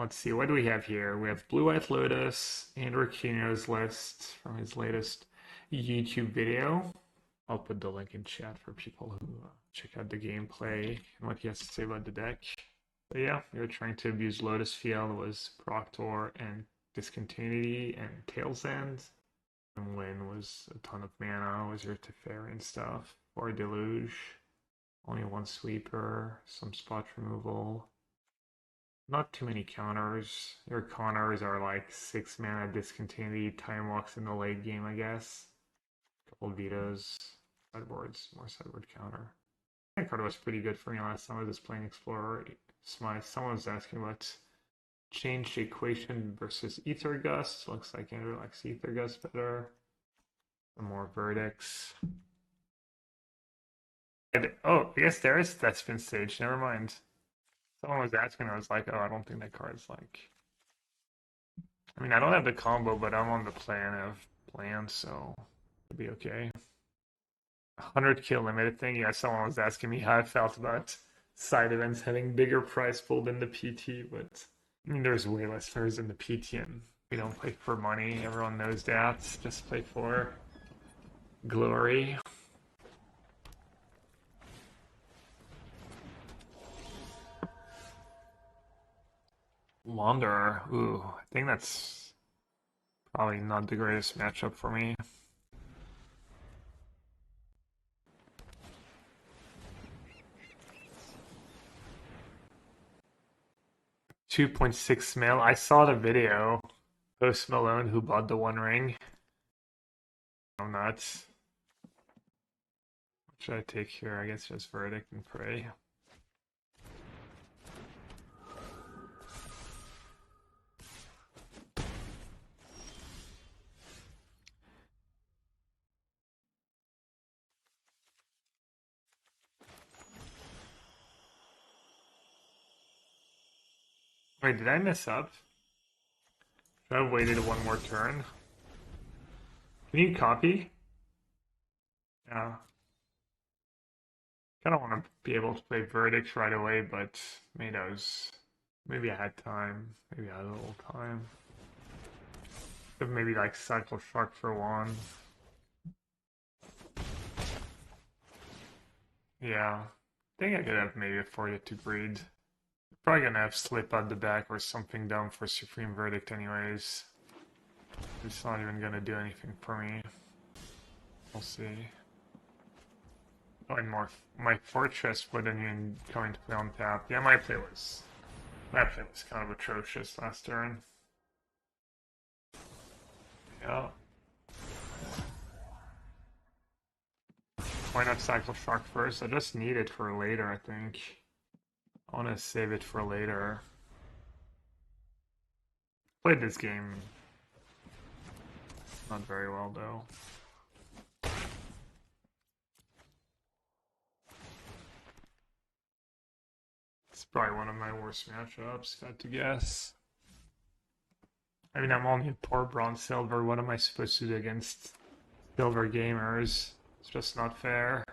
Let's see, what do we have here? We have Blue-White Lotus, Andrew Kino's list from his latest YouTube video. I'll put the link in chat for people who check out the gameplay and what he has to say about the deck. But yeah, we were trying to abuse Lotus Field, was Proctor and Discontinuity and Tail's End. And Win was a ton of mana, was your Teferi and stuff. Or Deluge. Only one sweeper, some spot removal. Not too many counters. Your counters are like 6 mana Discontinuity, Time Walks in the late game, I guess. Couple vetoes, sideboards, more sideboard counter. That card was pretty good for me last time I was just playing Explorer Smite. Someone was asking about changed equation versus Ether Gust. Looks like Andrew likes Ether Gust better. Some more verdicts. Oh, I guess there is that spin stage. Never mind. Someone was asking, I was like, oh, I don't think that card's like. I mean, I don't have the combo, but I'm on the plan, so it'll be okay. 100 kill limited thing. Yeah, someone was asking me how I felt about side events having bigger prize pool than the PT, but I mean, there's way less players in the PT, and we don't play for money. Everyone knows that. Just play for glory. Wanderer. Ooh, I think that's probably not the greatest matchup for me. $2.6 mil. I saw the video. Post Malone who bought the One Ring. I'm nuts. What should I take here? I guess just Verdict and Pray. Wait, did I mess up? Should I have waited one more turn? Can you copy? Yeah. Kind of want to be able to play Verdict right away, but maybe I had time. Maybe I had a little time. Could maybe like cycle Shark for one. Yeah. I think I could have maybe afforded to breed. Probably gonna have Slip at the back or something dumb for Supreme Verdict anyways. It's not even gonna do anything for me. We'll see. Oh, and my Fortress wouldn't even come into play on tap. Yeah, my play was kind of atrocious last turn. Yeah. Why not cycle Shark first? I just need it for later, I think. I want to save it for later. Played this game not very well, though. It's probably one of my worst matchups, if I had to guess. I mean, I'm only a poor bronze silver. What am I supposed to do against silver gamers? It's just not fair.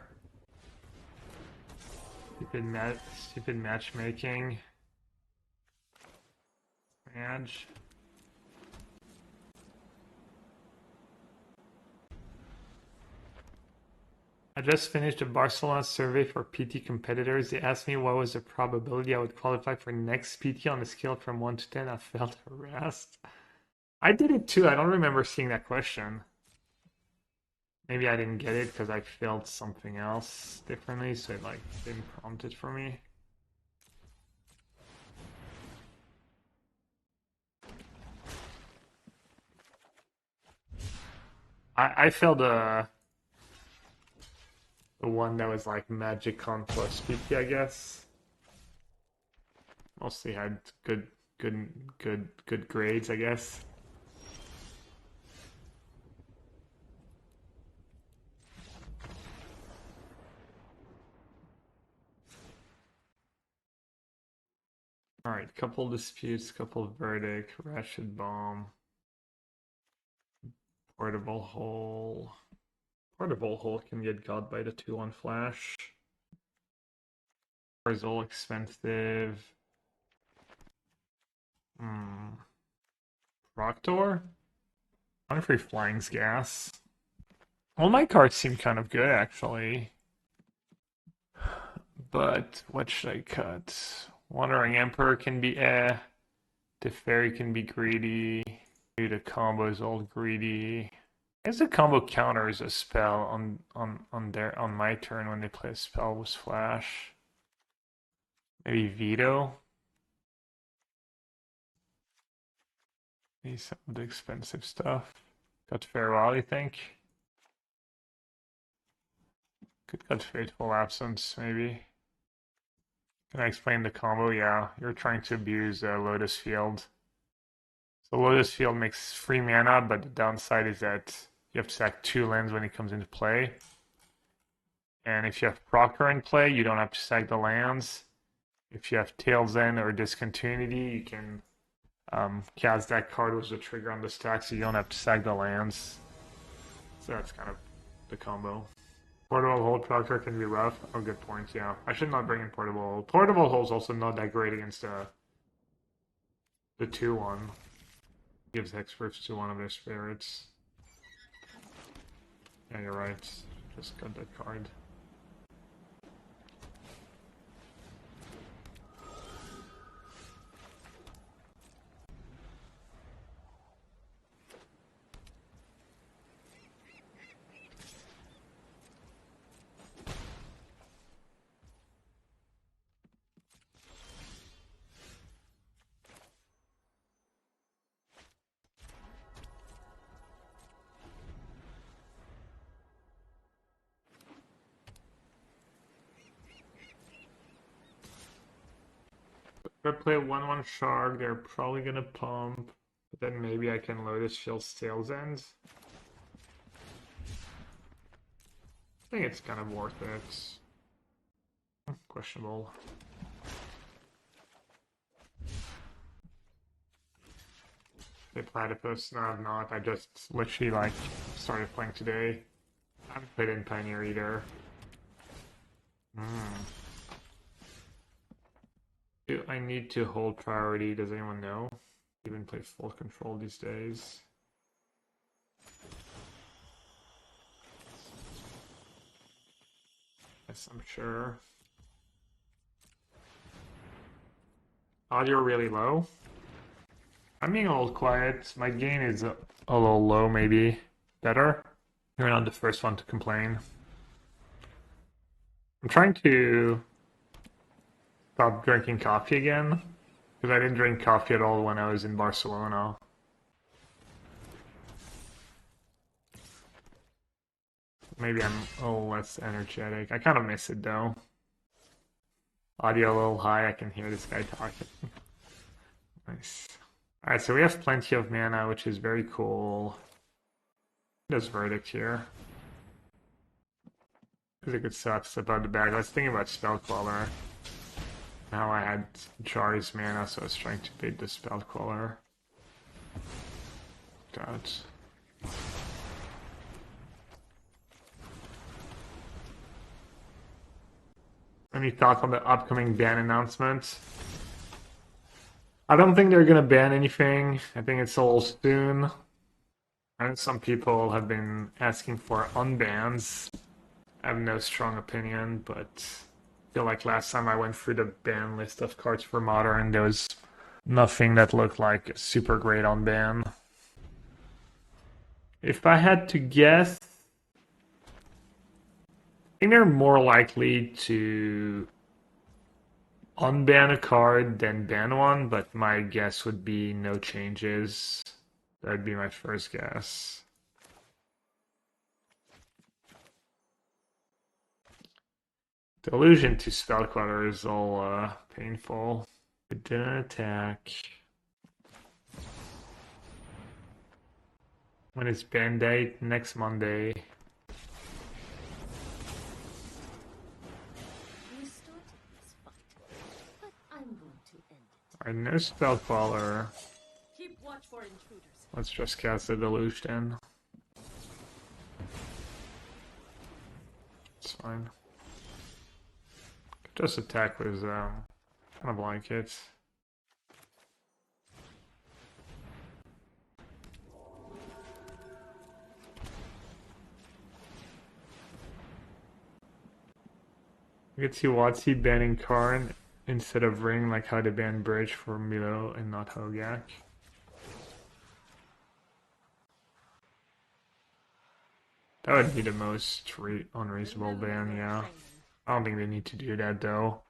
Stupid matchmaking. Madge. I just finished a Barcelona survey for PT competitors. They asked me what was the probability I would qualify for next PT on a scale from 1 to 10. I felt harassed. I did it too. I don't remember seeing that question. Maybe I didn't get it because I filled something else differently, so it like didn't prompt it for me. I filled the one that was like Magic Con plus PT, I guess. Mostly had good grades, I guess. Alright, couple disputes, couple verdict, Ratchet Bomb, Portable Hole. Portable Hole can get got by the 2-1 flash. Is all expensive. Hmm. Proctor? Unfree Flying's Gas. All my cards seem kind of good, actually. But what should I cut? Wandering Emperor can be The Fairy can be greedy. Maybe the combo is all greedy. I guess the combo counters a spell on my turn when they play a spell with Flash. Maybe Veto. Maybe some of the expensive stuff. Got Farewell, you think? Could cut Fateful Absence, maybe. Can I explain the combo? Yeah, you're trying to abuse Lotus Field. So Lotus Field makes free mana, but the downside is that you have to sack 2 lands when it comes into play. And if you have Proctor in play, you don't have to sack the lands. If you have Tail's End or Discontinuity, you can cast that card with the trigger on the stack, so you don't have to sack the lands. So that's kind of the combo. Portable Hold Proctor can be rough. Oh, good point, yeah. I should not bring in Portable Hold. Portable Hold's also not that great against the 2-1. Gives Hexproof to one of their spirits. Yeah, you're right. Just got that card. If I play 1-1 Shark, they're probably gonna pump. But then maybe I can Lotus Field Tail's End. I think it's kind of worth it. Questionable. Play Platypus? No, I've not. I just literally started playing today. I haven't played in Pioneer either. Do I need to hold priority? Does anyone know? Even play full control these days. Yes, I'm sure. Audio really low. I'm being a little quiet. My gain is a little low, maybe. Better? You're not the first one to complain. I'm trying to stop drinking coffee again, because I didn't drink coffee at all when I was in Barcelona. Maybe I'm a little less energetic. I kind of miss it though. Audio a little high, I can hear this guy talking. Nice. Alright, so we have plenty of mana, which is very cool. There's Verdict here. There's a good stuff about the bag. I was thinking about Spellcaller. Now I had Jari's mana, so I was trying to bait the Spellcaller. That. Any thoughts on the upcoming ban announcement? I don't think they're gonna ban anything. I think it's a little soon. I know some people have been asking for unbans. I have no strong opinion, but I feel like last time I went through the ban list of cards for Modern, there was nothing that looked like a super great unban. If I had to guess, I think they're more likely to unban a card than ban one, but my guess would be no changes. That'd be my first guess. The allusion to Spellcaller is all painful. It didn't attack. When is ban date? Next Monday. Alright, no Spellcaller. Keep watch for intruders. Let's just cast the Delusion. It's fine. Just attack was kind of like it. You can see Watsy banning Karn instead of Ring, like how they ban Bridge for Milo and not Hogak. That would be the most unreasonable ban, yeah. I don't think they need to do that though.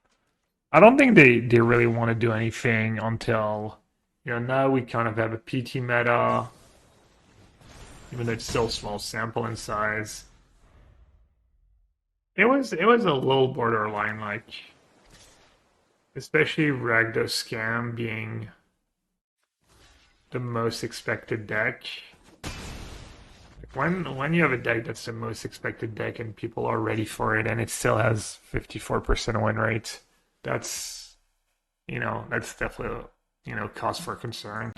I don't think they really want to do anything until, you know, now we kind of have a PT meta, even though it's still small sample in size. It was a little borderline, like, especially Ragdos Scam being the most expected deck. When you have a deck that's the most expected deck and people are ready for it and it still has 54% win rate, that's, you know, that's definitely, you know, cause for concern.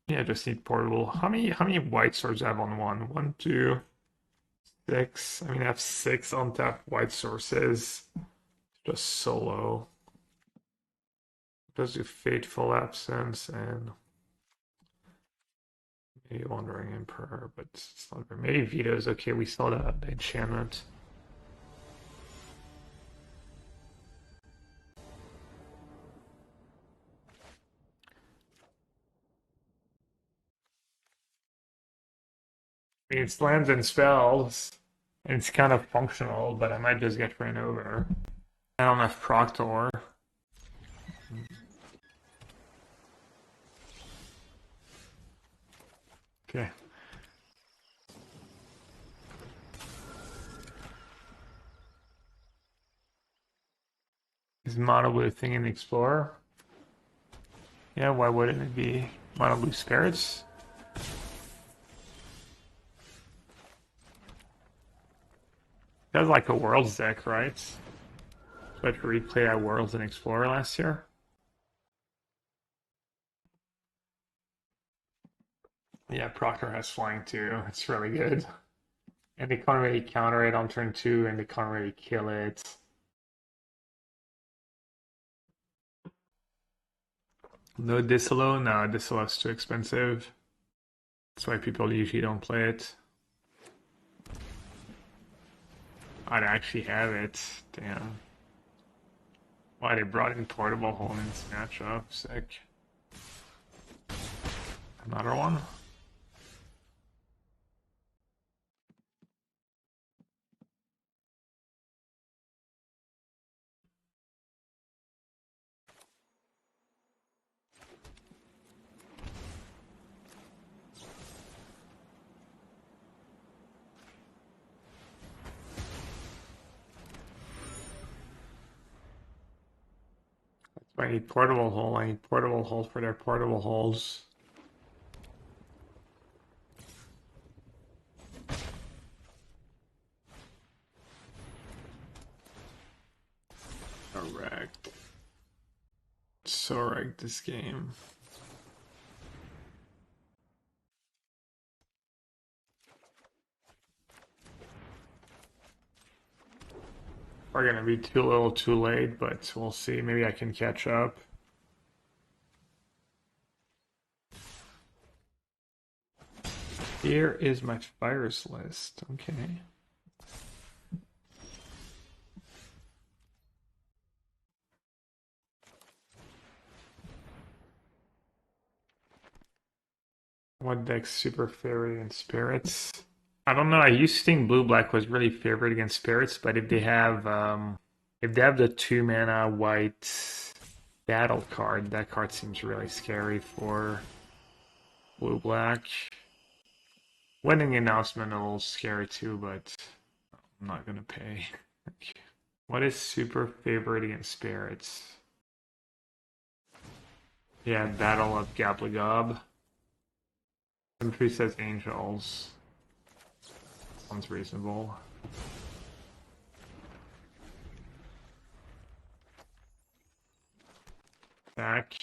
Yeah, just need portable. How many white swords do I have on one? 1, 2, 6. I mean, I have 6 untapped white sources. Just solo. Just do Fateful Absence and maybe Wandering Emperor, but it's not very. Maybe Veto is okay. We saw the enchantment. I mean, it's lands and spells, and it's kind of functional, but I might just get ran over. I don't have Proctor. Okay. Is Mono Blue thing in the Explorer? Yeah, why wouldn't it be Mono Blue Spirits? That was like a Worlds deck, right? So I could replay that Worlds and Explorer last year. Yeah, Proctor has flying too. It's really good. And they can't really counter it on turn 2, and they can't really kill it. No Disalo? No, Disalo's too expensive. That's why people usually don't play it. I'd actually have it. Damn. Why they brought in Portable Hole in this matchup. Sick. Another one? I need Portable Hole. I need Portable Hole for their Portable Holes. Correct. So wrecked this game. We're gonna be too little too late, but we'll see. Maybe I can catch up. Here is my fires list. Okay. What deck's super favored against spirits? I don't know. I used to think blue black was really favored against spirits, but if they have the 2 mana white battle card, that card seems really scary for blue black. Wedding announcement a little scary too, but I'm not gonna pay. What is super favored against spirits? Yeah, Battle of Gabligob. Symmetry says angels. Sounds reasonable. Back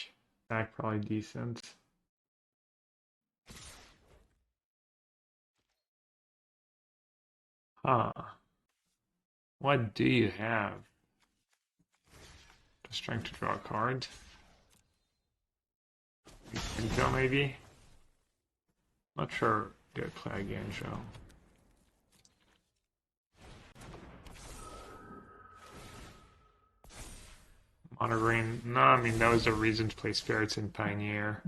probably decent. Huh. What do you have? Just trying to draw a card. Intel maybe? Not sure. Do I play again, Joe? Mono green. No, I mean that was the reason to play Spirits in Pioneer.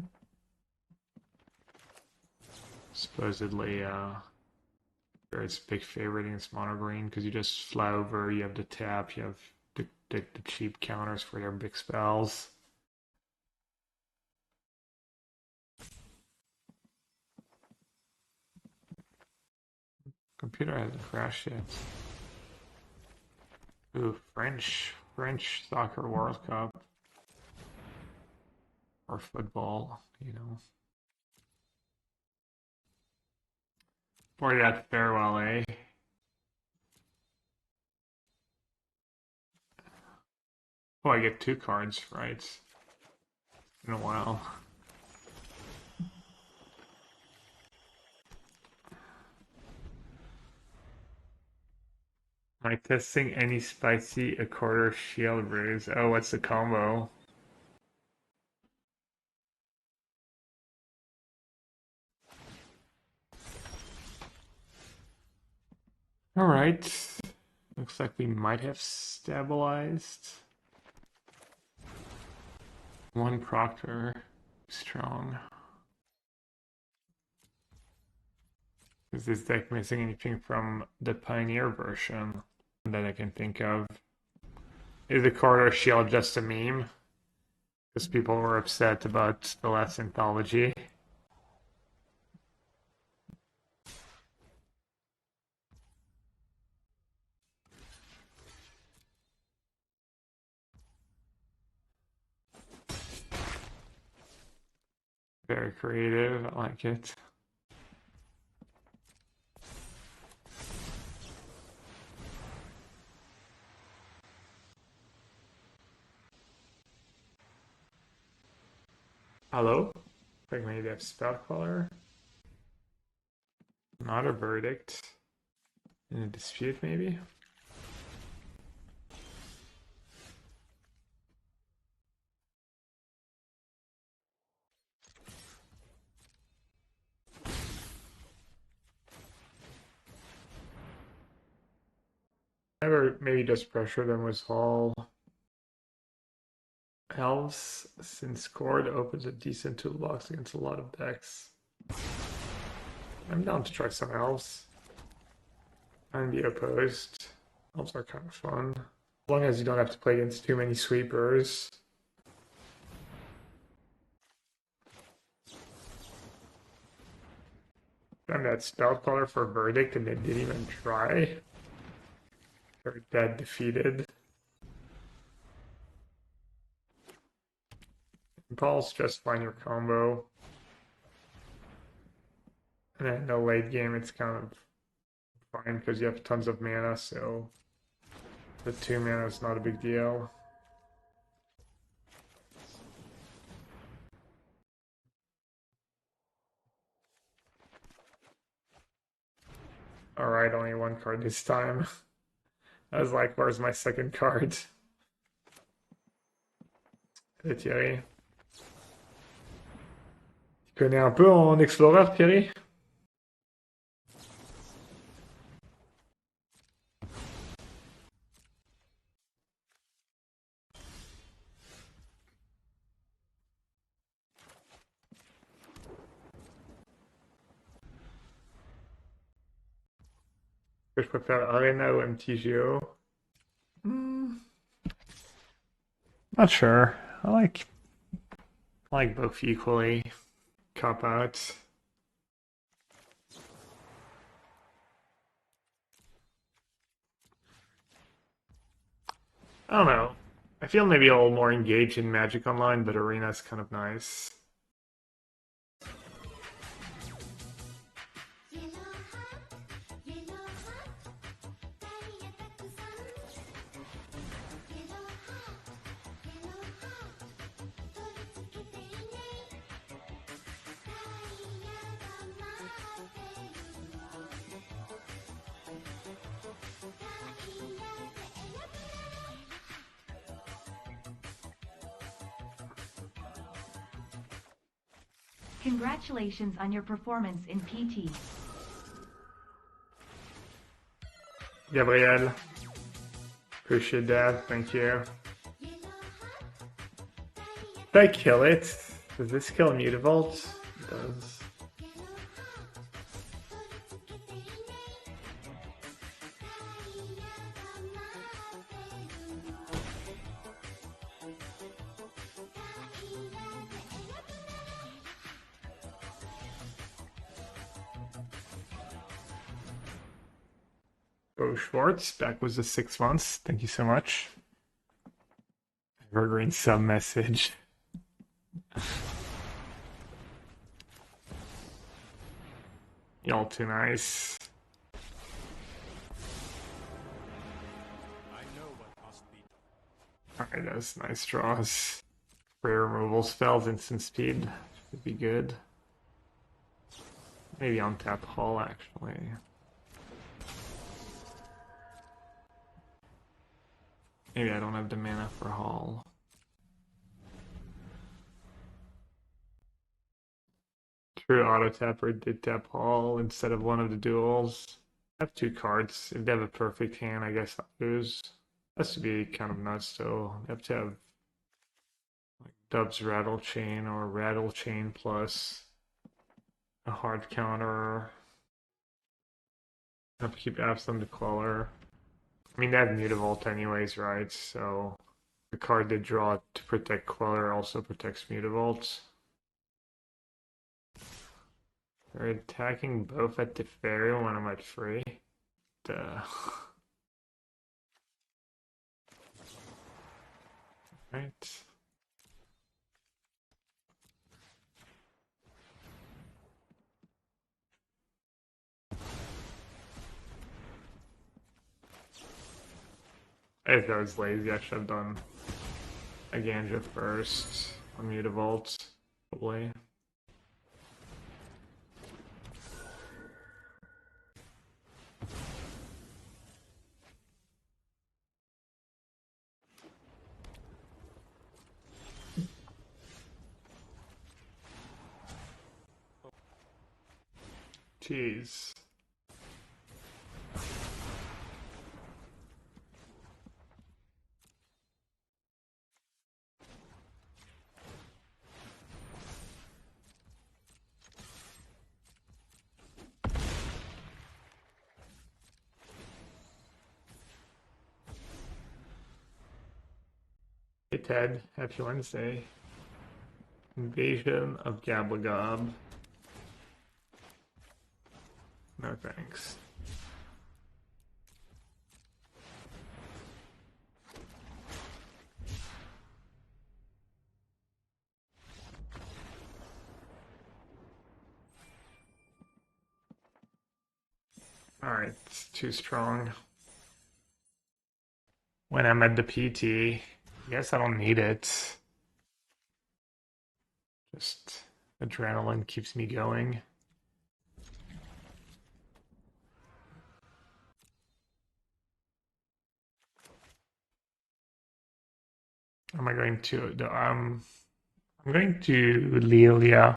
Supposedly, Spirits big favorite against mono green because you just fly over, you have the tap, you have the cheap counters for their big spells. Computer hasn't crashed yet. Ooh, French soccer World Cup. Or football, you know. For that farewell, eh? Oh, I get 2 cards, right? It's been a while. Am I testing any spicy a quarter shield brews? Oh, what's the combo? Alright. Looks like we might have stabilized. 1 Proctor. Strong. Is this deck missing anything from the Pioneer version that I can think of? Is the quarter shield just a meme? Because people were upset about the last anthology. Very creative, I like it. Hello? I think maybe I have spell color. Not a verdict. In a dispute, maybe? Never maybe just pressure them with all elves, since Cord opens a decent toolbox against a lot of decks. I'm down to try some elves. And be opposed. Elves are kind of fun. As long as you don't have to play against too many sweepers. Done that spell color for verdict and they didn't even try. They're dead defeated. Impulse, just find your combo. And then in the late game it's kind of fine because you have tons of mana, so the 2 mana is not a big deal. Alright, only 1 card this time. I was like, where's my second card? Allez, Thierry. Tu connais un peu en Explorer, Thierry? Je préfère Arena ou MTGO? Not sure. I like both equally. Cop out. I don't know. I feel maybe a little more engaged in Magic Online, but Arena's kind of nice. Congratulations on your performance in PT. Gabriel. Appreciate that. Thank you. Did I kill it? Does this kill Mutavault? It does. Bo Schwartz, back was the 6 months. Thank you so much. Evergreen sub message. Y'all too nice. Alright, that's nice draws. Rare removal spells, instant speed. Should be good. Maybe on tap Hall actually. Maybe I don't have the mana for Hall. True, auto tapper did tap Hall instead of one of the duels. I have 2 cards. If they have a perfect hand, I guess I'll lose. Has to be kind of nuts though. They have to have like Dub's Rattle Chain or Rattle Chain plus a hard counter. I have to keep Absalom the Queller. I mean, they have Mutavault anyways, right? So the card they draw to protect Queller also protects Mutavault. They're attacking both at Teferi when I'm at free. Duh. Right. If I was lazy, I should have done a Ganja first on Mutavault, probably. Jeez. Hey Ted, happy Wednesday. Invasion of Gablagob. No thanks. Alright, it's too strong. When I'm at the PT, I guess I don't need it. Just adrenaline keeps me going. Am I going to I'm going to Lille, yeah.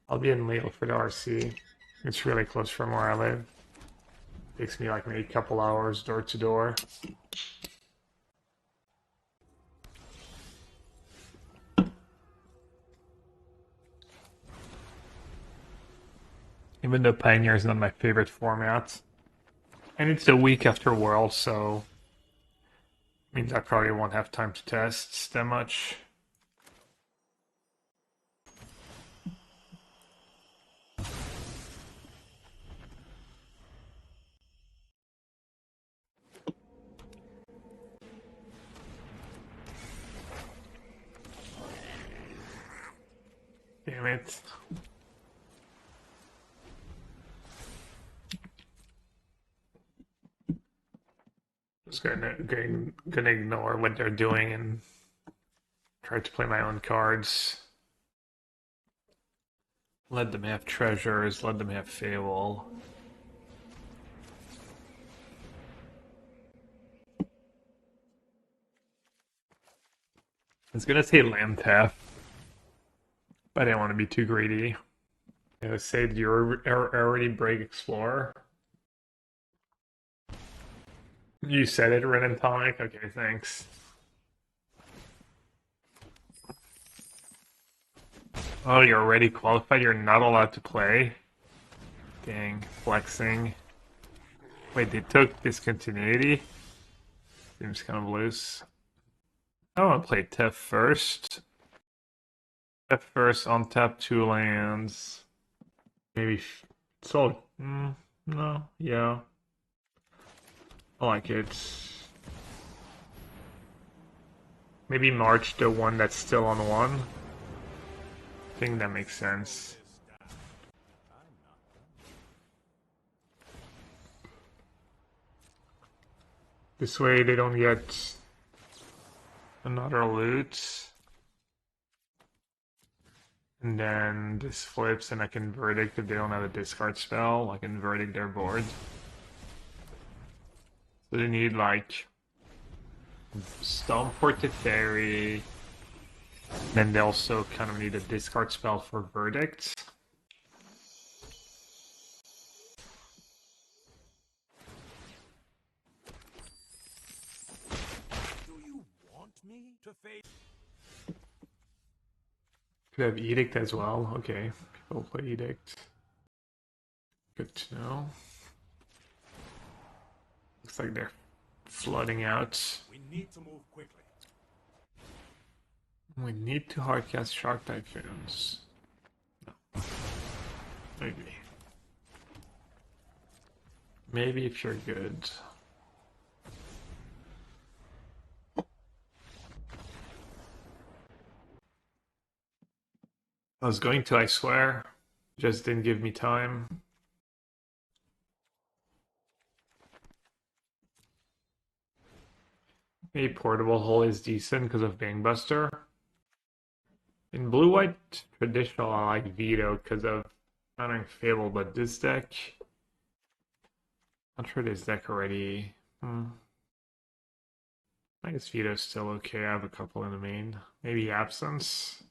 I'll be in Lille for the RC. It's really close from where I live. Takes me like maybe a couple hours door to door. Even though Pioneer is not my favorite format. And it's the week after World, so means I probably won't have time to test that much. Damn it. Just gonna ignore what they're doing and try to play my own cards. Let them have treasures, let them have Fable. I was gonna say Land Tap, but I didn't want to be too greedy. Say that you're already Break Explorer. You said it, Ren and Tonic? Okay, thanks. Oh, you're already qualified? You're not allowed to play? Dang, flexing. Wait, they took discontinuity? Seems kind of loose. I want to play Tef first. Tef first, untap 2 lands. Maybe so. No, yeah. I like it. Maybe March the one that's still on 1. I think that makes sense. This way they don't get another loot. And then this flips and I can verdict if they don't have a discard spell. I can verdict their board. So they need like Stone for Teferi. Then they also kind of need a discard spell for verdict. Do you want me to face? Could have Edict as well. Okay, people play Edict. Good to know. Looks like they're flooding out. We need to move quickly. We need to hardcast Shark Typhoons. No. Maybe. Maybe if you're good. I was going to, I swear. Just didn't give me time. Maybe Portable Hole is decent because of Bangbuster. In blue-white traditional, I like Veto because of Honoring Fable, but this deck... Not sure this deck already... I guess Veto's still okay. I have a couple in the main. Maybe Absence.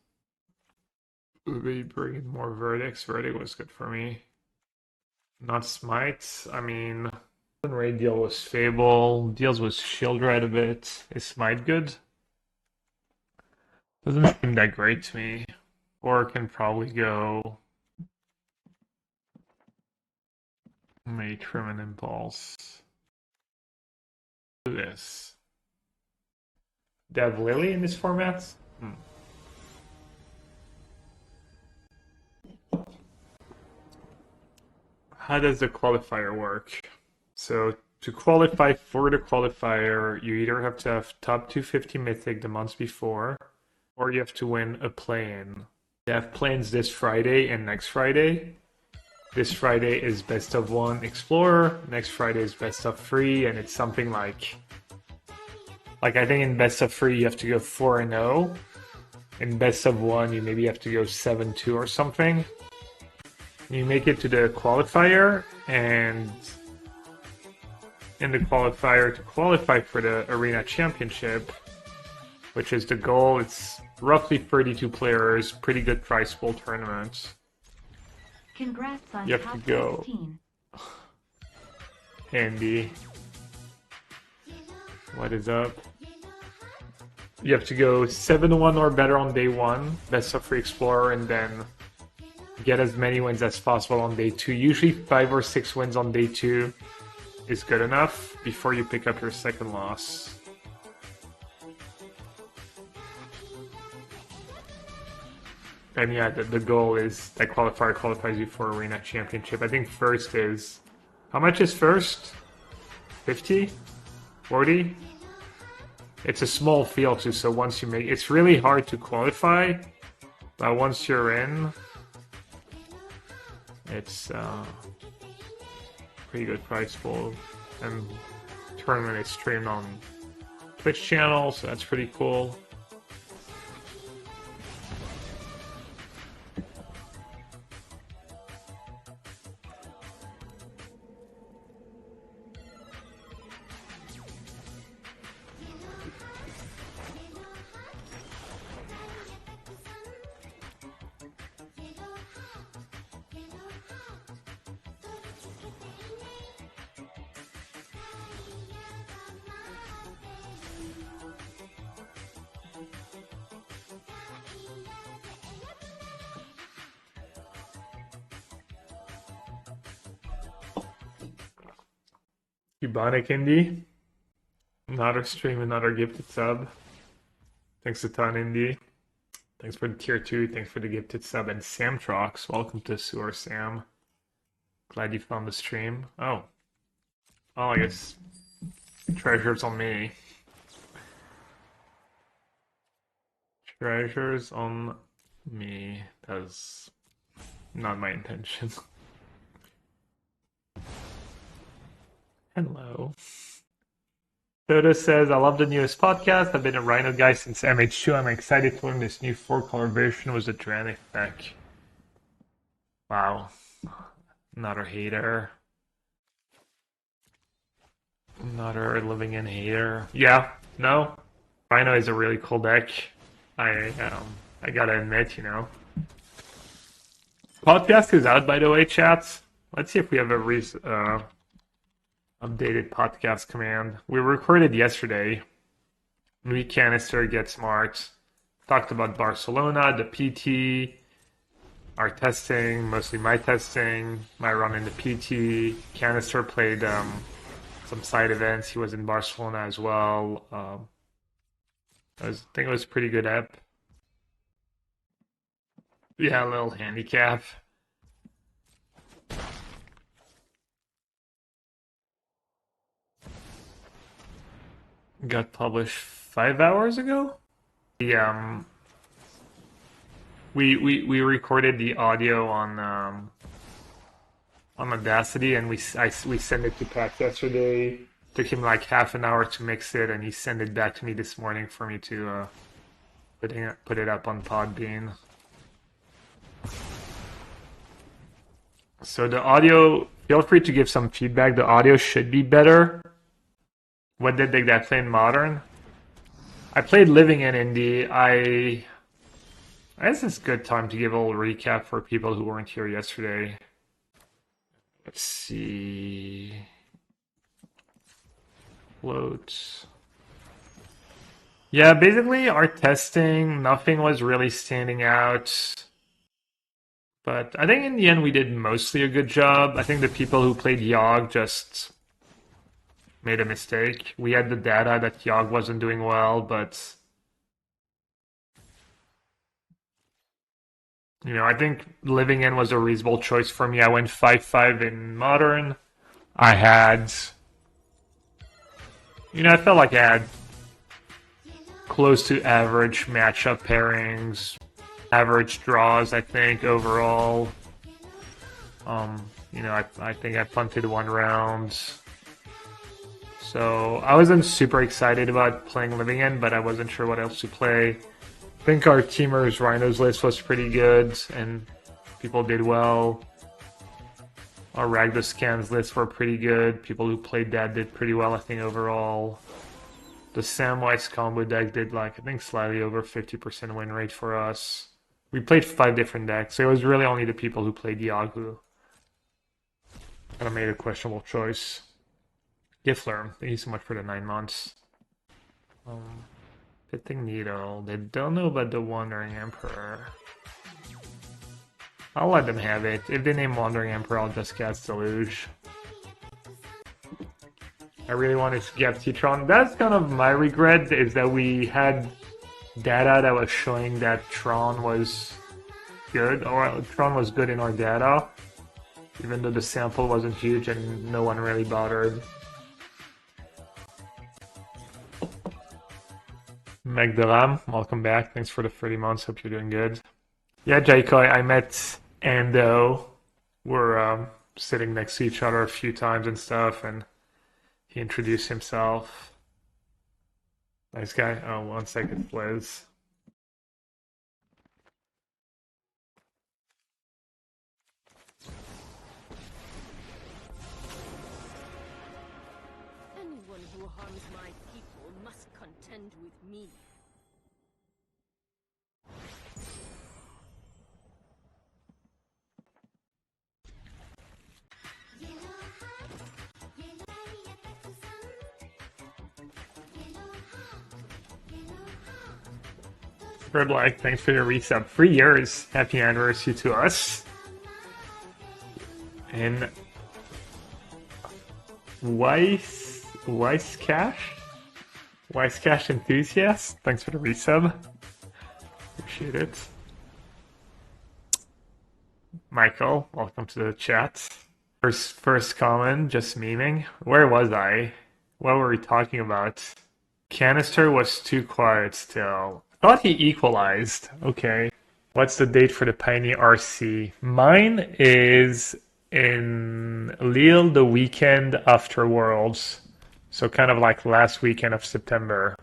Maybe bring in more Verdicts. Verdict was good for me. Not Smite. I mean... Raid deal was Fable. Deals with Shield right a bit. Is Smite good? Doesn't seem that great to me. Or can probably go... Matrim and Impulse. Do this. Do you have Lily in this format? How does the qualifier work? So to qualify for the qualifier, you either have to have top 250 Mythic the months before, or you have to win a play-in. They have play-ins this Friday and next Friday. This Friday is best of 1 Explorer, next Friday is best of 3, and it's something like I think in best of 3 you have to go 4-0. In best of 1 you maybe have to go 7-2 or something. You make it to the qualifier, and in the qualifier to qualify for the Arena Championship, which is the goal, it's roughly 32 players, pretty good prize pool tournament. Congrats on You have top to go. 16. Andy. What is up? You have to go 7-1 or better on day 1, best of 3 Explorer, and then get as many wins as possible on day 2. Usually 5 or 6 wins on day 2 is good enough before you pick up your second loss. And yeah, the goal is that qualifier qualifies you for Arena Championship. I think first is... How much is first? 50? 40? It's a small field too, so once you make... It's really hard to qualify, but once you're in, it's pretty good prize pool. And tournament is streamed on Twitch channel, so that's pretty cool. Cubonic Indie. Another stream, another gifted sub. Thanks a ton, Indie. Thanks for the tier 2. Thanks for the gifted sub. And Samtrox, welcome to Sewer Sam. Glad you found the stream. Oh, I guess treasures on me. Treasures on me. That was not my intention. Hello. Lotus says, I love the newest podcast. I've been a Rhino guy since MH2. I'm excited to learn this new 4-color version with the Dranic deck. Wow. Another hater. Another living in hater. Yeah, no. Rhino is a really cool deck. I gotta admit, you know. Podcast is out, by the way, chats. Let's see if we have a updated podcast command. We recorded yesterday. New canister, get smart. Talked about Barcelona, the PT, our testing, mostly my testing, my run in the PT. Canister played some side events. He was in Barcelona as well. I think it was a pretty good app. Yeah, a little handicap. Got published 5 hours ago. The we recorded the audio on Audacity, and we sent it to Pat yesterday. Took him like half an hour to mix it, and he sent it back to me this morning for me to put it up on Podbean. So the audio, feel free to give some feedback. The audio should be better. What did I play in Modern? I played Living in Indie. I guess it's a good time to give a little recap for people who weren't here yesterday. Let's see. Loads. Yeah, basically our testing, nothing was really standing out. But I think in the end we did mostly a good job. I think the people who played Yogg just made a mistake. We had the data that Yogg wasn't doing well, but you know, I think Living In was a reasonable choice for me. I went 5-5 in Modern. I had, you know, I felt like I had close to average matchup pairings, average draws, I think, overall. You know, I think I punted one round. So I wasn't super excited about playing Living In, but I wasn't sure what else to play. I think our Teamers Rhinos list was pretty good, and people did well. Our Ragdos Scans lists were pretty good. People who played that did pretty well, I think, overall. The Samwise combo deck did, like, I think slightly over 50% win rate for us. We played 5 different decks, so it was really only the people who played Yogg who kind of made a questionable choice. Gifler, thank you so much for the 9 months. Fitting Needle, they don't know about the Wandering Emperor. I'll let them have it. If they name Wandering Emperor, I'll just cast Deluge. I really wanted to get T-Tron. That's kind of my regret, is that we had data that was showing that Tron was good, or Tron was good in our data, even though the sample wasn't huge and no one really bothered. Magdalam, welcome back. Thanks for the 30 months. Hope you're doing good. Yeah, Jaikoi, I met Ando. We're sitting next to each other a few times and stuff, and he introduced himself. Nice guy. Oh, 1 second, Liz. Anyone who harms my people must contend with me. Red Black, thanks for your resub. 3 years. Happy anniversary to us. And Weiss Cash Enthusiast, thanks for the resub. Appreciate it. Michael, welcome to the chat. First comment, just memeing. Where was I? What were we talking about? Canister was too quiet still. I thought he equalized. Okay. What's the date for the Pioneer RC? Mine is in Lille the weekend after Worlds. So kind of like last weekend of September.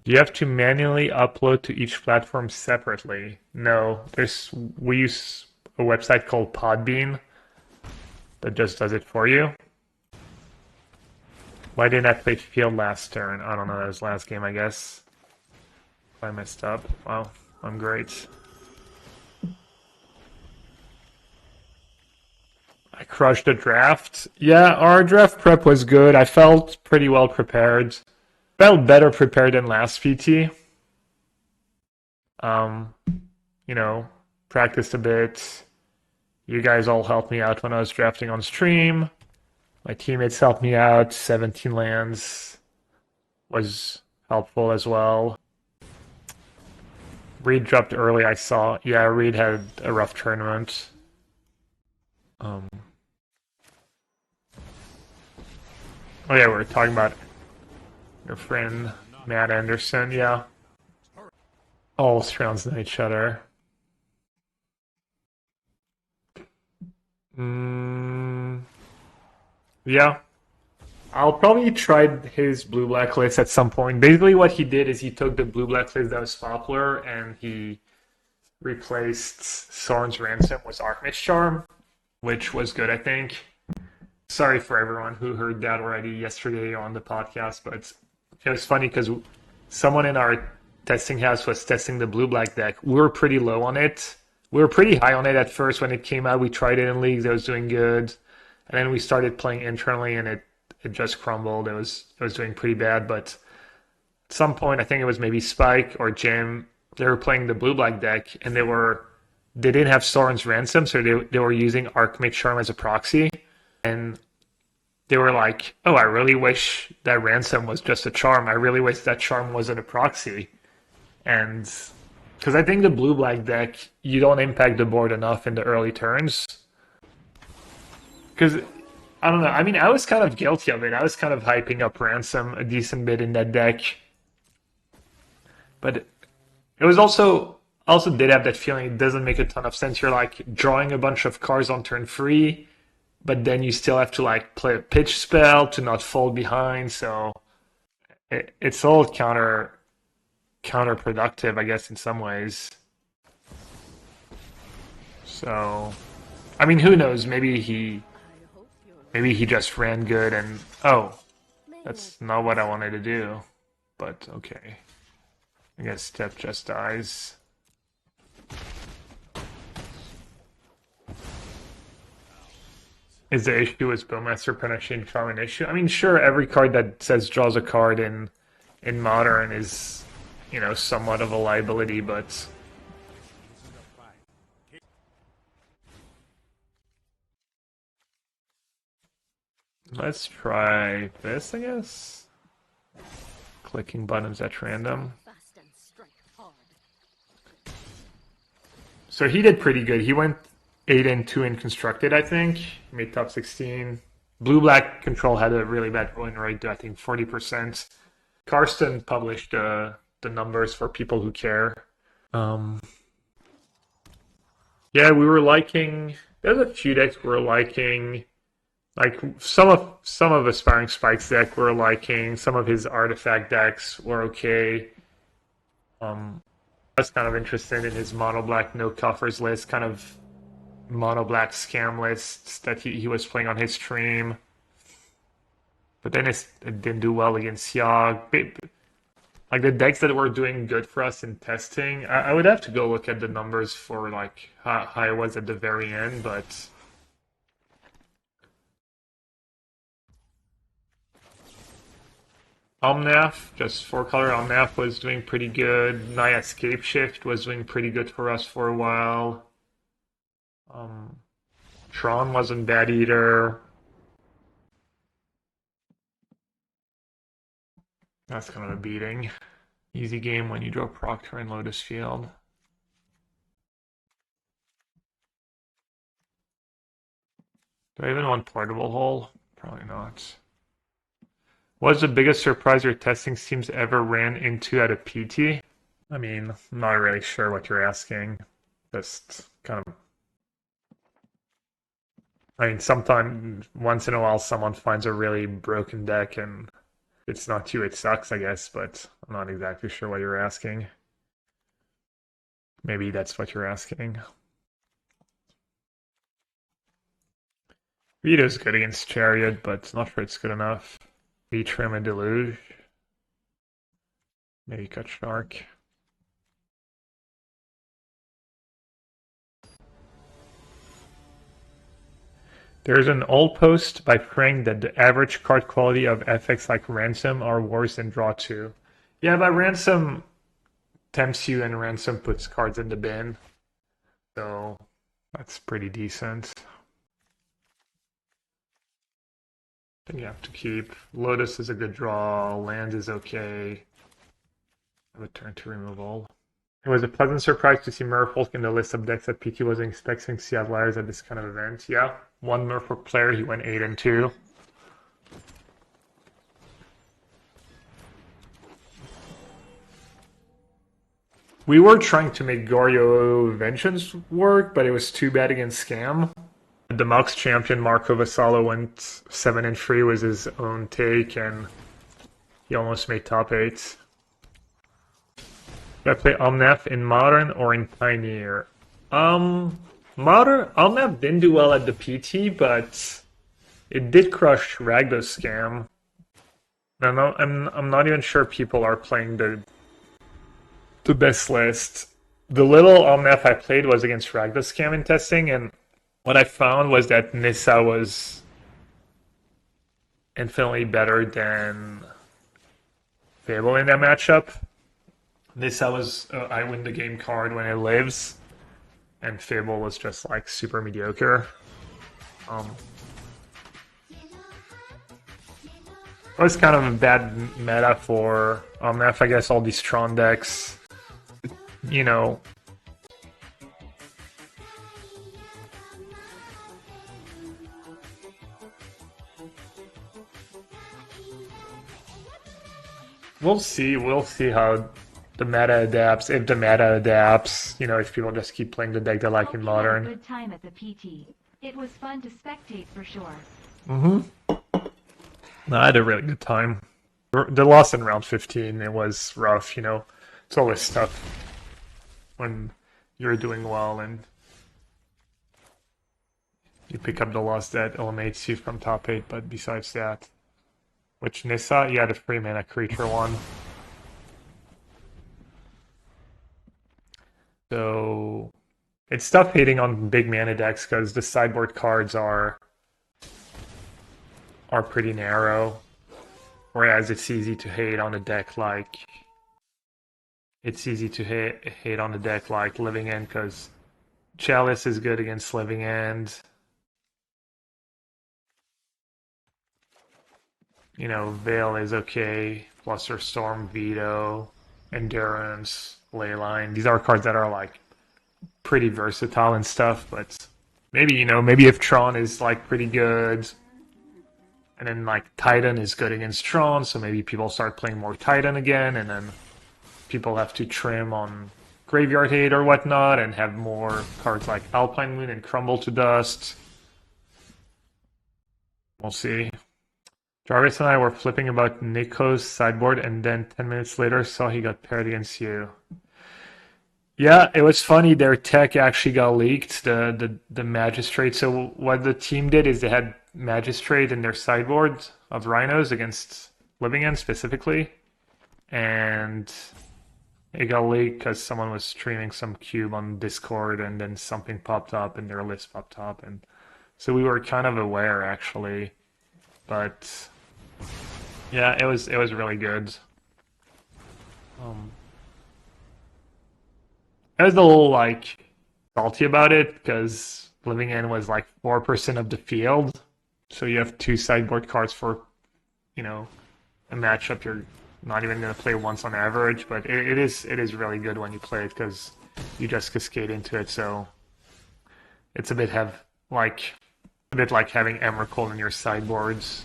Do you have to manually upload to each platform separately? No. We use a website called Podbean that just does it for you. Why didn't I play field last turn? I don't know, that was last game, I guess. I messed up. Wow, I'm great. I crushed the draft. Yeah, our draft prep was good. I felt pretty well prepared. Felt better prepared than last PT. You know, practiced a bit. You guys all helped me out when I was drafting on stream. My teammates helped me out. 17 lands was helpful as well. Reed dropped early, I saw. Yeah, Reed had a rough tournament. Oh yeah, we were talking about your friend Matt Anderson, yeah. All surrounds on each other. Yeah. I'll probably try his blue-black list at some point. Basically what he did is he took the blue-black list that was popular and he replaced Sorin's Ransom with Archmage Charm, which was good, I think. Sorry for everyone who heard that already yesterday on the podcast, but it was funny because someone in our testing house was testing the blue-black deck. We were pretty low on it. We were pretty high on it at first when it came out. We tried it in leagues. It was doing good. And then we started playing internally and it just crumbled. It was doing pretty bad. But at some point, I think it was maybe Spike or Jim, they were playing the blue-black deck and they didn't have Sorin's Ransom, so they were using Archmage Charm as a proxy. And they were like, oh, I really wish that Ransom was just a charm. I really wish that charm wasn't a proxy. And because I think the blue-black deck, you don't impact the board enough in the early turns. Because, I don't know, I mean, I was kind of guilty of it. I was kind of hyping up Ransom a decent bit in that deck. But it was also did have that feeling it doesn't make a ton of sense. You're like drawing a bunch of cards on turn 3, but then you still have to like play a pitch spell to not fall behind. So it's all counterproductive, I guess, in some ways. So, I mean, who knows? Maybe he just ran good and oh, that's not what I wanted to do. But okay, I guess Step just dies. Is the issue with Bowmaster Punishing Charm an issue? I mean, sure, every card that says draws a card in Modern is, you know, somewhat of a liability, but let's try this, I guess. Clicking buttons at random. So he did pretty good. He went 8-2 in constructed, I think. He made top 16. Blue-black control had a really bad win rate, I think 40%. Karsten published the numbers for people who care. Yeah, we were liking. There's a few decks we were liking. Like some of Aspiring Spike's deck we're liking. Some of his artifact decks were okay. I was kind of interested in his mono black no coffers list, kind of mono black scam lists that he was playing on his stream. But then it didn't do well against Yogg. Like the decks that were doing good for us in testing, I would have to go look at the numbers for like how it was at the very end, but Omnath, just 4-color Omnath was doing pretty good. Naya Scapeshift was doing pretty good for us for a while. Tron wasn't bad either. That's kind of a beating. Easy game when you draw Proctor and Lotus Field. Do I even want Portable Hole? Probably not. What's the biggest surprise your testing teams ever ran into at a PT? I mean, I'm not really sure what you're asking. Just kind of. I mean, sometimes, once in a while, someone finds a really broken deck and it's not you, it sucks, I guess, but I'm not exactly sure what you're asking. Maybe that's what you're asking. Vito's good against Chariot, but not sure it's good enough. V-Trim and Deluge. Maybe cut Shark. There's an old post by Frank that the average card quality of FX like Ransom are worse than Draw 2. Yeah, but Ransom tempts you and Ransom puts cards in the bin. So that's pretty decent. I think you have to keep. Lotus is a good draw. Land is okay. I would turn to removal. It was a pleasant surprise to see Merfolk in the list of decks that PT wasn't expecting to see outliers at this kind of event. Yeah, one Merfolk player, he went 8-2. We were trying to make Goryo Vengeance work, but it was too bad against Scam. The Mox champion Marco Vassallo went 7-3 with his own take, and he almost made top 8. Do I play Omnath in Modern or in Pioneer? Modern Omnath didn't do well at the PT, but it did crush Ragdos Scam. I'm not even sure people are playing the best list. The little Omnath I played was against Ragdos Scam in testing, and what I found was that Nissa was infinitely better than Fable in that matchup. Nissa was I win the game card when it lives, and Fable was just like super mediocre. It was kind of a bad meta for Omnath, I guess, all these Tron decks. You know, we'll see how the meta adapts. If the meta adapts, you know, if people just keep playing the deck they like in Modern. Good time at the PT. It was fun to spectate for sure. No, I had a really good time. The loss in round 15, it was rough, you know. It's always tough when you're doing well and you pick up the loss that eliminates you from top 8, but besides that, which Nissa, you had a 3-mana creature one. So it's tough hitting on big mana decks because the sideboard cards are pretty narrow. Whereas it's easy to hate on a deck like Living End because Chalice is good against Living End. You know, Veil is okay. Fluster Storm, Veto, Endurance, Leyline. These are cards that are like pretty versatile and stuff, but maybe, you know, maybe if Tron is like pretty good, and then like Titan is good against Tron, so maybe people start playing more Titan again, and then people have to trim on Graveyard Hate or whatnot, and have more cards like Alpine Moon and Crumble to Dust. We'll see. Jarvis and I were flipping about Nico's sideboard, and then 10 minutes later saw he got paired against you. Yeah, it was funny. Their tech actually got leaked, the Magistrate. So what the team did is they had Magistrate in their sideboard of Rhinos against Living End specifically. And it got leaked because someone was streaming some cube on Discord, and then something popped up and their list popped up. And so we were kind of aware, actually. But yeah, it was really good. I was a little like salty about it because Living End was like 4% of the field, so you have 2 sideboard cards for, you know, a matchup you're not even gonna play once on average, but it is really good when you play it because you just cascade into it. So it's a bit like having Emrakul in your sideboards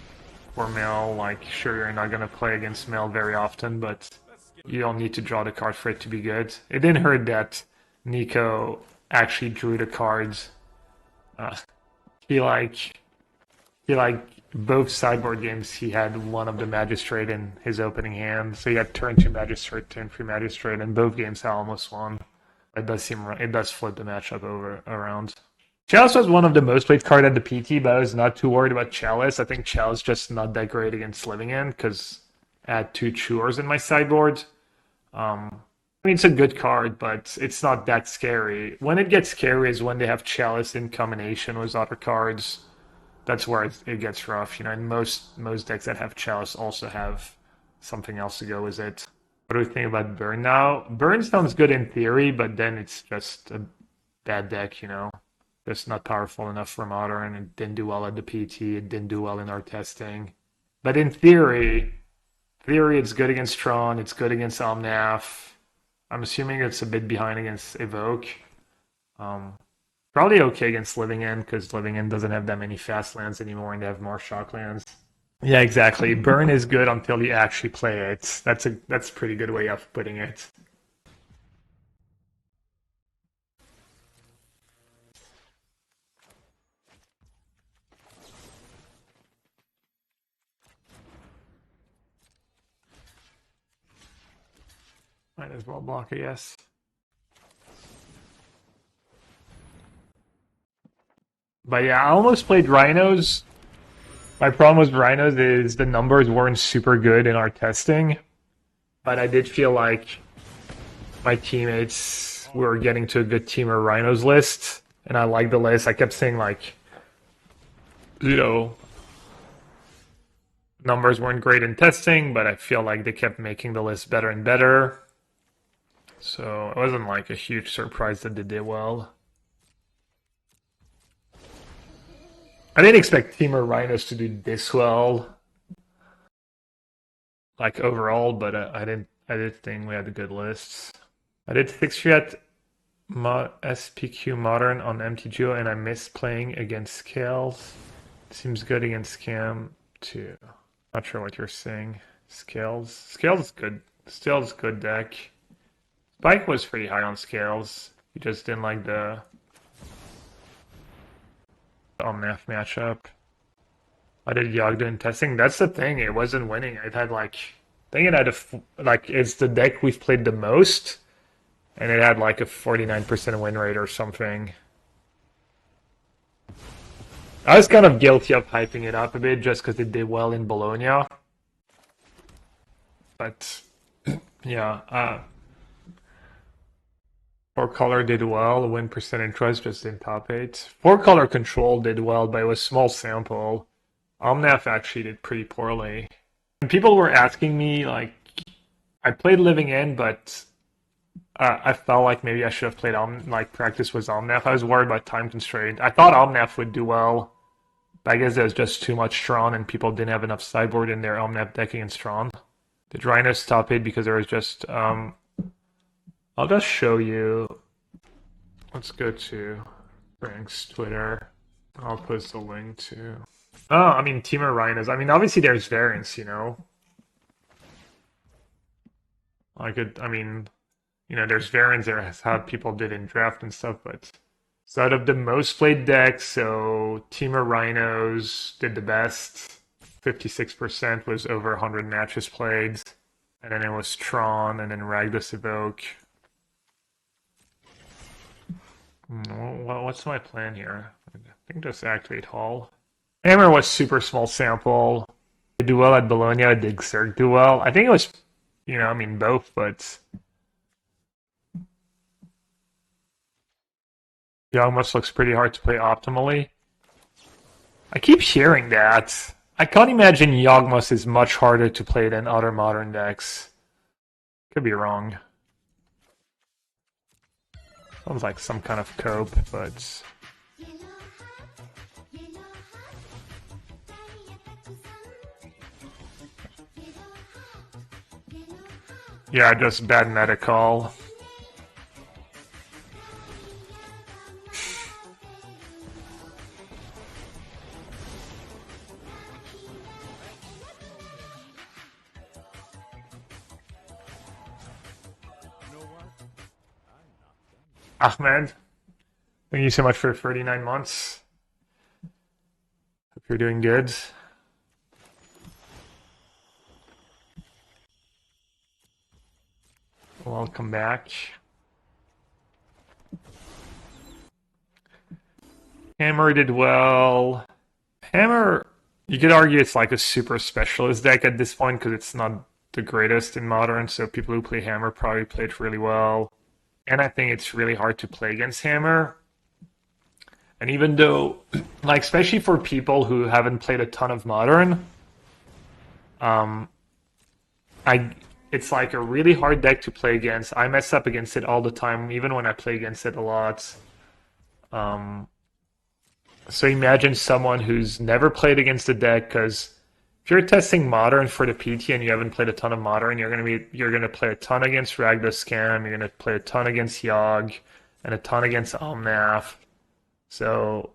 for Mill. Like, sure, you're not gonna play against Mill very often, but you don't need to draw the card for it to be good. It didn't hurt that Nico actually drew the cards. He like both sideboard games he had one of the Magistrate in his opening hand, so he had turn 2 Magistrate, turn 3 Magistrate, and both games I almost won. It does flip the matchup around. Chalice was one of the most played card at the PT, but I was not too worried about Chalice. I think Chalice just not that great against Living End because I had 2 Chewers in my sideboard. I mean, it's a good card, but it's not that scary. When it gets scary is when they have Chalice in combination with other cards. That's where it gets rough, you know. And most decks that have Chalice also have something else to go with it. What do we think about Burn now? Burn sounds good in theory, but then it's just a bad deck, you know. Just not powerful enough for Modern. It didn't do well at the PT. It didn't do well in our testing. But in theory, it's good against Tron. It's good against Omnath. I'm assuming it's a bit behind against Evoke. Probably okay against Living End because Living End doesn't have that many fast lands anymore and they have more shock lands. Yeah, exactly. Burn is good until you actually play it. That's a pretty good way of putting it. Might as well block it, yes. But yeah, I almost played Rhinos. My problem with Rhinos is the numbers weren't super good in our testing. But I did feel like my teammates were getting to a good team or Rhinos list. And I liked the list. I kept saying like, you know, numbers weren't great in testing, but I feel like they kept making the list better and better. So it wasn't like a huge surprise that they did well. I didn't expect Teamer Rhinos to do this well, like overall, but I did think we had good lists. I did 6 at SPQ Modern on MTG, and I missed playing against Scales. Seems good against Scam too. Not sure what you're saying. Scales is good. Scales good deck. Spike was pretty high on Scales. He just didn't like the Omnath matchup. I did Yogg in testing. That's the thing. It wasn't winning. It had like, I think it had it's the deck we've played the most, and it had like a 49% win rate or something. I was kind of guilty of hyping it up a bit just because it did well in Bologna. But yeah, 4-color did well. Win percentage was just in top 8. 4-color control did well, but it was small sample. Omnath actually did pretty poorly. And people were asking me, like, I played Living End, but I felt like maybe I should have played practice with Omnath. I was worried about time constraint. I thought Omnath would do well, but I guess there was just too much Tron and people didn't have enough sideboard in their Omnath deck against Tron. Did Rhinos top 8 because there was just I'll just show you. Let's go to Frank's Twitter. I'll post the link to. Oh, I mean, Teamer Rhinos. I mean, obviously there's variance, you know. I mean, you know, there's variance there as how people did in draft and stuff, but so out of the most played decks, so Teamer Rhinos did the best. 56% was over 100 matches played. And then it was Tron, and then Ragdos Evoke. Well, what's my plan here? I think just activate Hall. Hammer was super small sample. Did do well at Bologna. Did Xerg do well? I think it was, you know, I mean both, but Yawgmoth looks pretty hard to play optimally. I keep hearing that. I can't imagine Yawgmoth is much harder to play than other modern decks. Could be wrong. Sounds like some kind of cope, but Yeah, just bad meta call. Ahmed, thank you so much for 39 months. Hope you're doing good. Welcome back. Hammer did well. Hammer, you could argue it's like a super specialist deck at this point because it's not the greatest in Modern, so people who play Hammer probably play it really well. And I think it's really hard to play against Hammer. And even though, like, especially for people who haven't played a ton of Modern, it's like a really hard deck to play against. I mess up against it all the time, even when I play against it a lot. So imagine someone who's never played against the deck, because if you're testing Modern for the PT and you haven't played a ton of Modern, you're gonna play a ton against Ragdos Scam, you're gonna play a ton against Yogg, and a ton against Omnath. So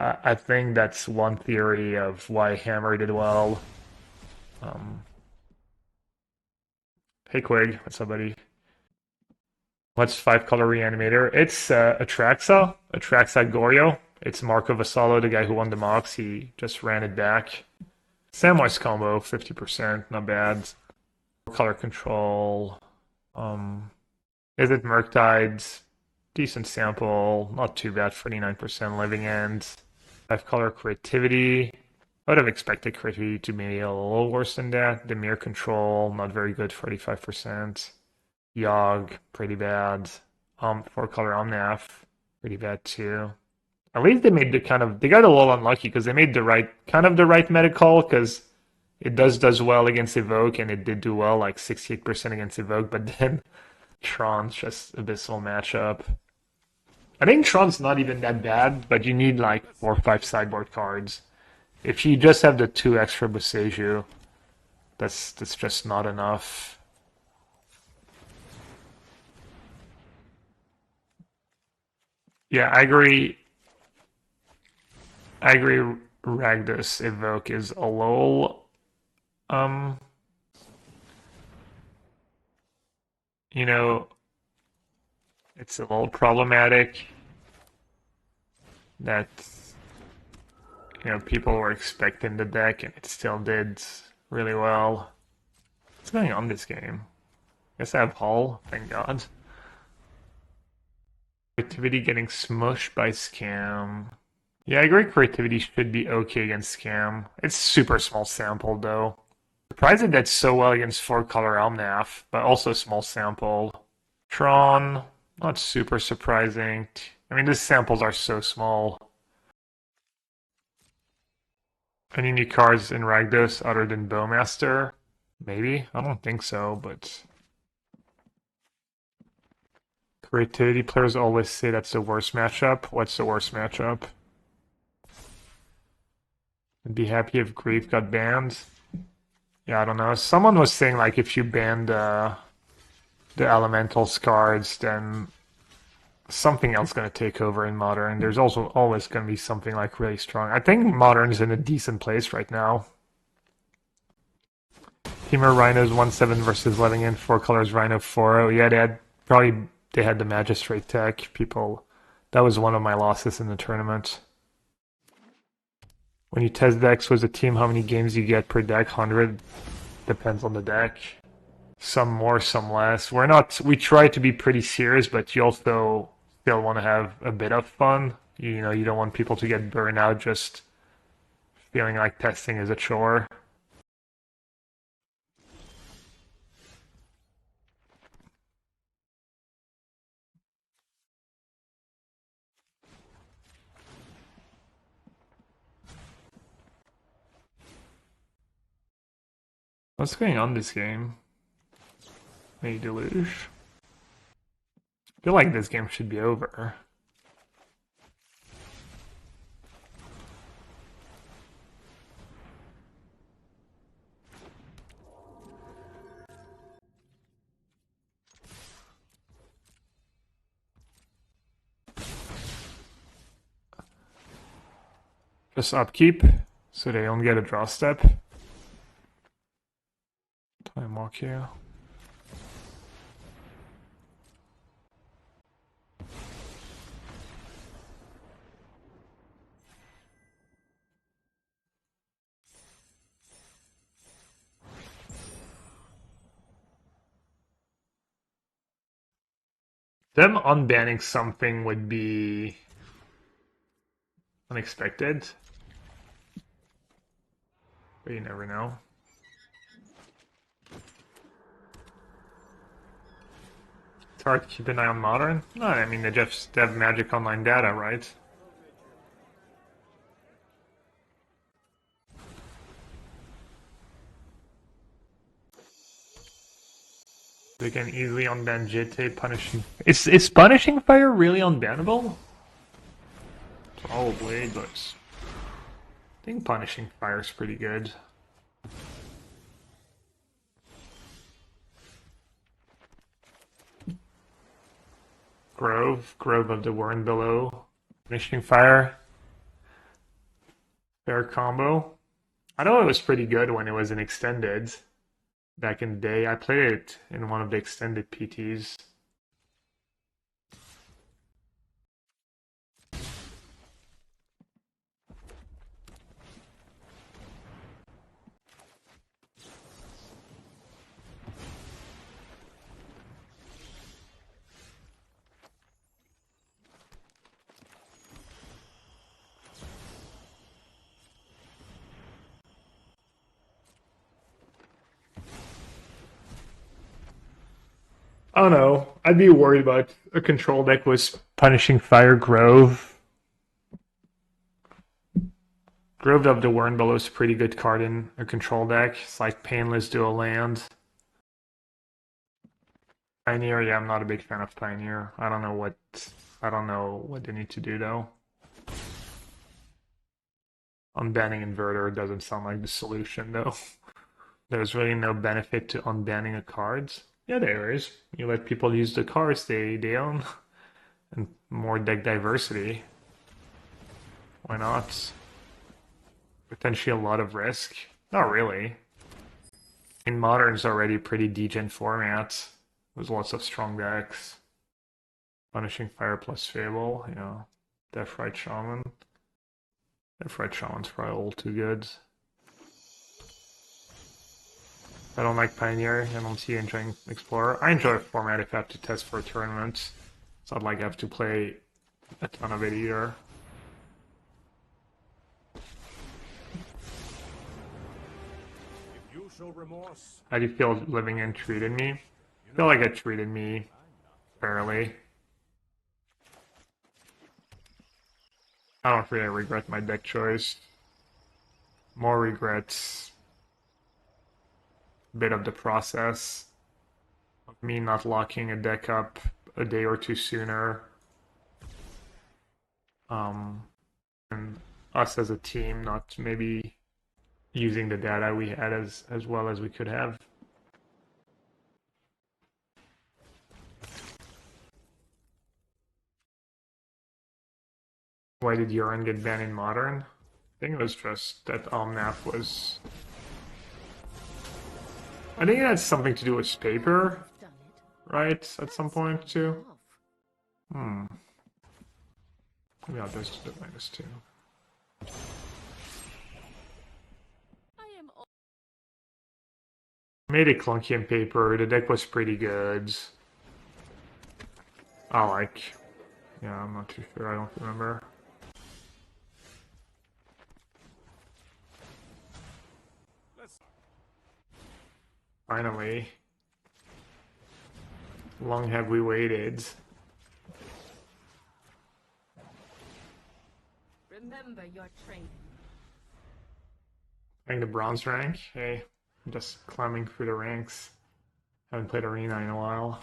I think that's one theory of why Hammer did well. Hey Quig, what's up, buddy? What's 5-color Reanimator? It's Atraxa Goryo. It's Marco Vasallo, the guy who won the Mox. He just ran it back. Samwise combo, 50%, not bad. Color control. Is it Murktide? Decent sample, not too bad, 49% living end. 5-color creativity. I would have expected creativity to be a little worse than that. The mirror control, not very good, 45%. Yogg, pretty bad. 4-color Omnath, pretty bad too. At least they made they got a little unlucky because they made the right meta call, because it does well against Evoke, and it did do well, like 68% against Evoke, but then Tron's just abysmal matchup. I think Tron's not even that bad, but you need like 4 or 5 sideboard cards. If you just have the 2 extra Boseiju, that's just not enough. Yeah, I agree. Ragdos Evoke is a little, you know, it's a little problematic that, people were expecting the deck and it still did really well. What's going on this game? Guess I have Hull, thank God. Creativity getting smushed by Scam. Yeah, I agree creativity should be okay against Scam. It's super small sample though. Surprised it did so well against 4-color Omnath, but also small sample. Tron, not super surprising. I mean, these samples are so small. Any new cards in Ragdos other than Bowmaster? Maybe? I don't think so, but... Creativity players always say that's the worst matchup. What's the worst matchup? I'd be happy if Grief got banned. Yeah, I don't know. Someone was saying, like, if you banned the Elementals cards, then something else going to take over in Modern. There's also always going to be something, like, really strong. I think Modern's in a decent place right now. Teamer Rhinos 1-7 versus letting in 4 colors Rhino 4. Yeah, they had the Magistrate tech. That was one of my losses in the tournament. When you test decks with a team, how many games you get per deck? 100. Depends on the deck. Some more, some less. We try to be pretty serious, but you also still want to have a bit of fun. You don't want people to get burned out just feeling like testing is a chore. What's going on this game? May Deluge. I feel like this game should be over. Just upkeep, so they don't get a draw step. Time walk here. Them unbanning something would be unexpected, but you never know. It's hard to keep an eye on Modern. No, I mean they just have Magic Online data, right? They can easily unban JT punishing. Is punishing fire really unbannable? Probably, but I think punishing fire is pretty good. Grove of the Warren below. Punishing fire. Fair combo. I know it was pretty good when it was an extended. Back in the day, I played it in one of the extended PTs. I don't know. I'd be worried about a control deck was punishing fire Grove. Grove of the Warren below is a pretty good card in a control deck. It's like painless dual land. Pioneer, yeah, I'm not a big fan of Pioneer. I don't know what they need to do though. Unbanning Inverter doesn't sound like the solution though. There's really no benefit to unbanning a card. Yeah, there is. You let people use the cards they own. And more deck diversity. Why not? Potentially a lot of risk. Not really. In Modern's already a pretty degen format. There's lots of strong decks. Punishing Fire plus Fable, yeah. Deathrite Shaman. Deathrite Shaman's probably all too good. I don't like Pioneer. I don't see enjoying Explorer. I enjoy a format if I have to test for a tournament. It's not like I have to play a ton of it either. If you show remorse, How do you feel living in treated me? I feel like it treated me fairly. I don't really regret my deck choice. More regrets. A bit of the process of me not locking a deck up a day or two sooner. And us as a team not maybe using the data we had as well as we could have. Why did Urine get banned in Modern? I think it was just that Omnath was... I think it had something to do with paper, Done it. right? At some point too. Hmm. Maybe I'll just do -2. I am all Made it clunky in paper. The deck was pretty good. I like. Yeah, I'm not too sure. I don't remember. let's Finally. Long have we waited. remember your training. Playing the bronze rank. Hey, I'm just climbing through the ranks. Haven't played arena in a while.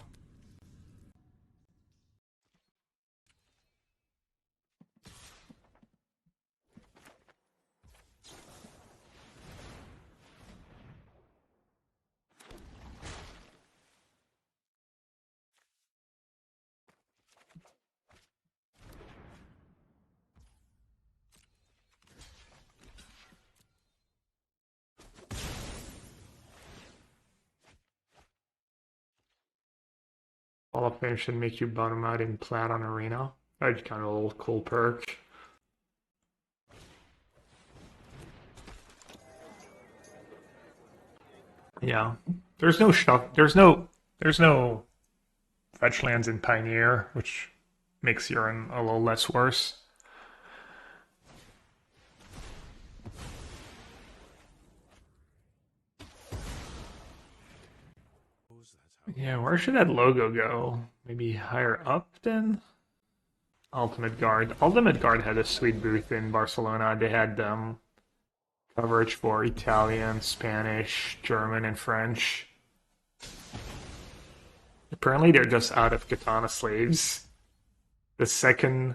of Fame should make you bottom out in plat on arena. That's kind of a little cool perk. Yeah, there's no shock. There's no fetch lands in Pioneer, which makes urine a little less worse. Yeah, where should that logo go? Maybe higher up then? Ultimate Guard. Ultimate Guard had a sweet booth in Barcelona. They had coverage for Italian, Spanish, German, and French. Apparently they're just out of katana slaves. The second,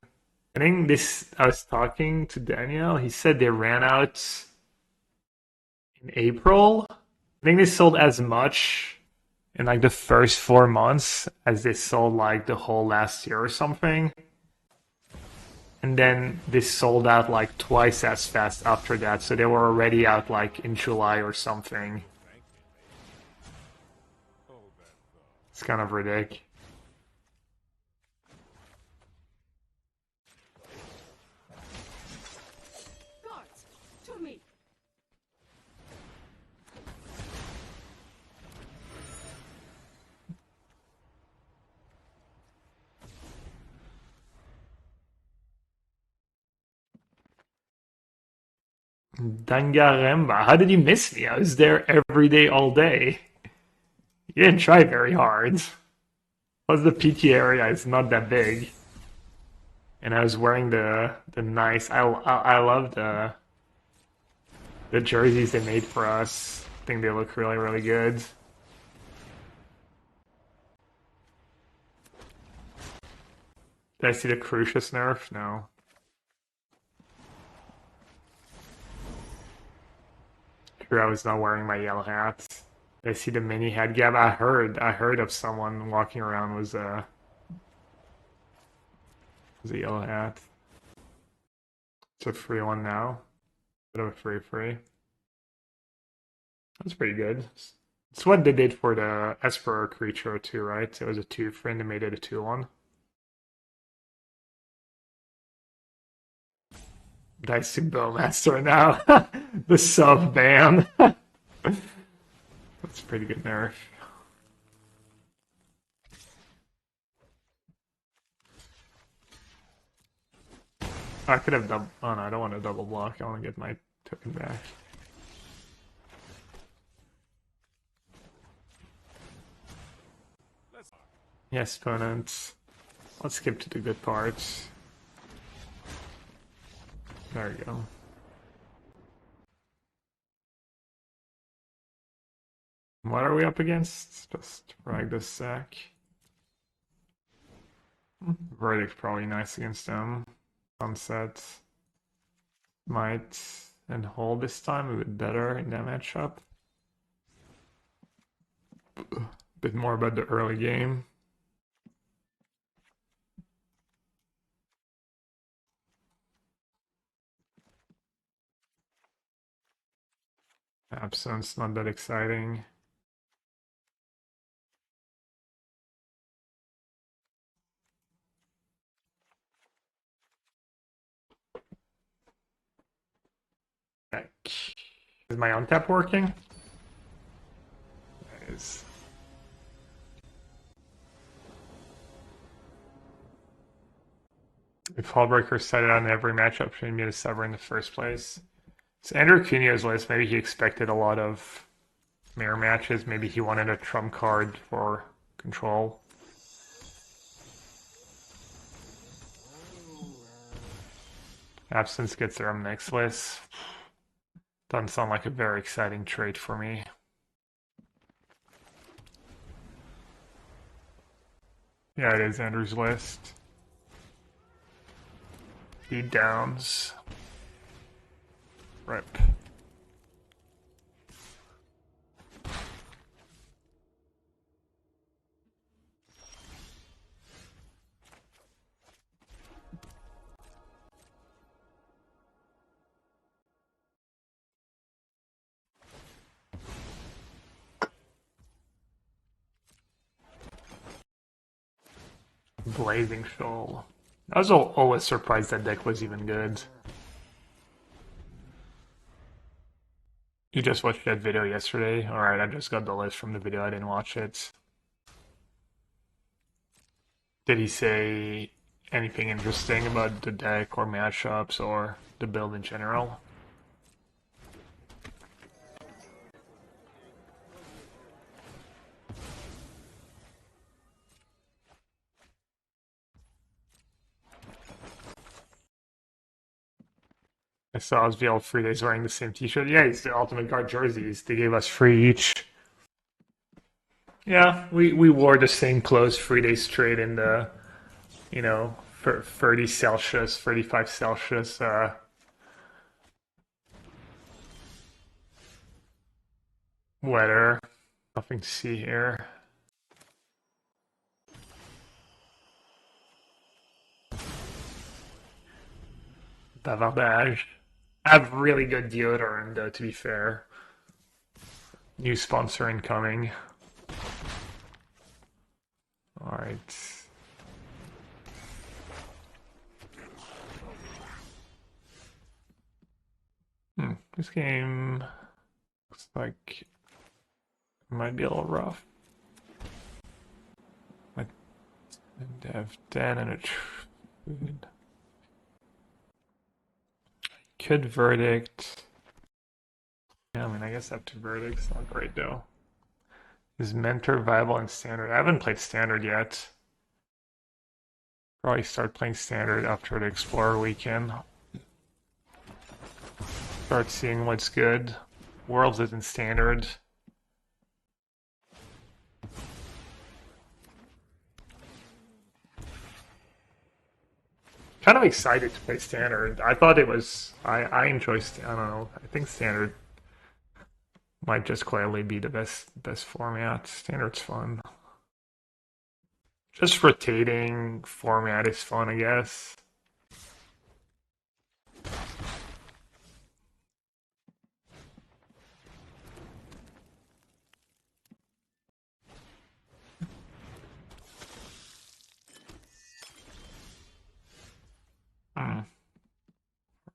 I think I was talking to Daniel, he said they ran out in April. I think they sold as much in like the first 4 months as they sold like the whole last year or something. And then they sold out like twice as fast after that. So they were already out like in July or something. It's kind of ridiculous. Guards, to me. Dangaremba, how did you miss me? I was there every day, all day. You didn't try very hard. Plus the PT area is not that big. And I was wearing the nice. I love the jerseys they made for us. I think they look really, really good. Did I see the Crucius nerf? No. True, I was not wearing my yellow hat. Did I see the mini head gab? I heard of someone walking around was a yellow hat. It's a free one now. Bit of a free. That's pretty good. It's what they did for the Esper creature too, right? It was a 2 free and they made it a 2/1. Dice Bowmaster now. The sub ban. That's a pretty good nerf. I could have double. Oh no, I don't want to double block. I want to get my token back. Yes, opponent. Let's skip to the good parts. There we go. What are we up against? Just drag this sack. Verdict's probably nice against them. Sunset might and hold this time a bit better in that matchup. A bit more about the early game. Absence, not that exciting. Heck. Is my untap working? It is. If Hullbreaker set it on every matchup, shouldn't be a Sever in the first place. So Andrew Cunha's list, maybe he expected a lot of mirror matches. Maybe he wanted a trump card for control. Absence gets their next list. Doesn't sound like a very exciting trade for me. Yeah, it is Andrew's list. Beat downs. Rip. Blazing Shoal. I was always surprised that deck was even good. You just watched that video yesterday? Alright, I just got the list from the video, I didn't watch it. Did he say anything interesting about the deck or matchups or the build in general? I saw Osviel 3 days wearing the same t-shirt. Yeah, it's the Ultimate Guard jerseys. They gave us 3 each. Yeah, we wore the same clothes 3 days straight in the, for 30 Celsius, 35 Celsius, weather. Nothing to see here. Bavardage. I have really good deodorant, though, to be fair. New sponsor incoming. Alright. This game looks like it might be a little rough. Might have 10 and a food. Could verdict. Yeah, I mean, I guess up to verdict's not great though. Is Mentor viable in standard? I haven't played standard yet. Probably start playing standard after the Explorer weekend. Start seeing what's good. Worlds isn't standard. Kind of excited to play standard. I thought it was. I enjoy. I don't know. I think standard might just quietly be the best format. Standard's fun. Just rotating format is fun, I guess.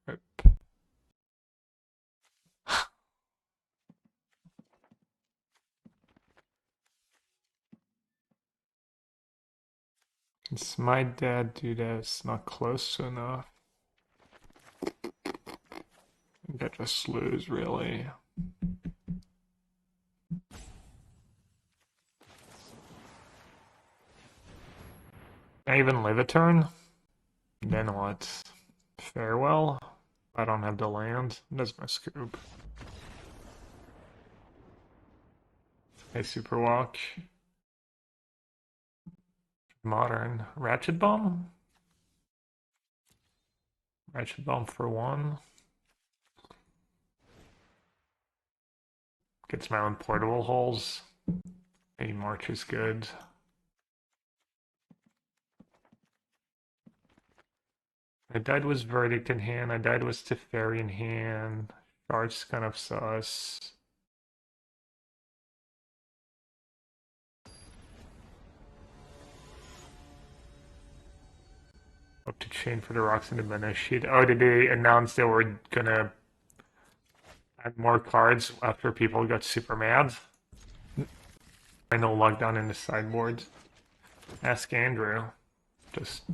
Rip. It's my dad do this, not close enough. That just lose, really. Can I even live a turn? Then what? Farewell? I don't have the land. That's my scoop. Hey, Super Walk. Modern. Ratchet Bomb? Ratchet Bomb for 1. Gets my own portable holes. Maybe March is good. I died was Verdict in hand. I died was Teferi in hand. Shards kind of sus. Up to chain for the rocks in the mana sheet. Oh, did they announce they were gonna add more cards after people got super mad? I know lockdown in the sideboard. Ask Andrew.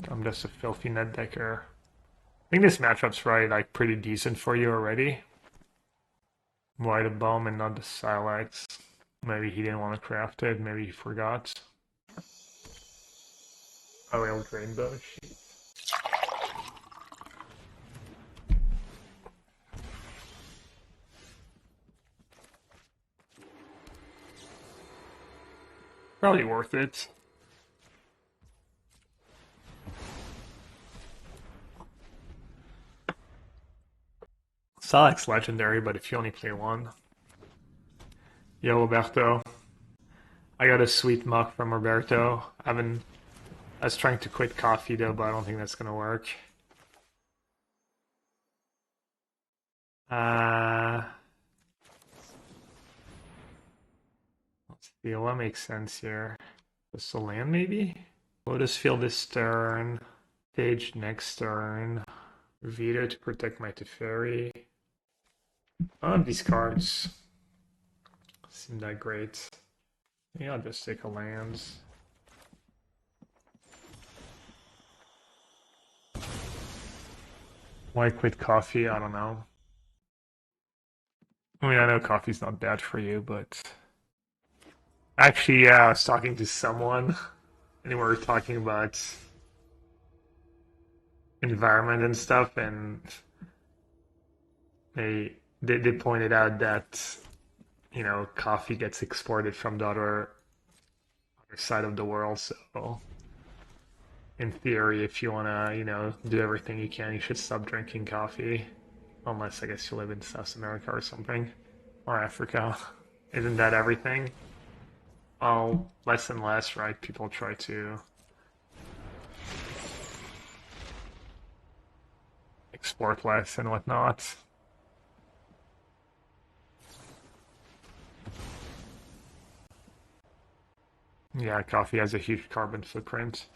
I'm just a filthy net decker. I think this matchup's probably like pretty decent for you already. Why the bomb and not the Silex? Maybe he didn't want to craft it, maybe he forgot. Oh, old rainbow sheet. Probably worth it. Silex legendary, but if you only play one. Yo, Roberto. I got a sweet muck from Roberto. I was trying to quit coffee though, but I don't think that's gonna work. Let's see, what makes sense here? Just a land maybe? Lotus field this turn. Stage next turn. Veto to protect my Teferi. None of these cards seem that great. Yeah, I'll just take a land. Why quit coffee? I don't know. I mean, I know coffee's not bad for you, but... Actually, yeah, I was talking to someone, and we were talking about environment and stuff, and they pointed out that, you know, coffee gets exported from the other side of the world, so in theory, if you want to, you know, do everything you can, you should stop drinking coffee. Unless, I guess, you live in South America or something. Or Africa. Isn't that everything? Well, less and less, right? People try to export less and whatnot. Yeah, coffee has a huge carbon footprint.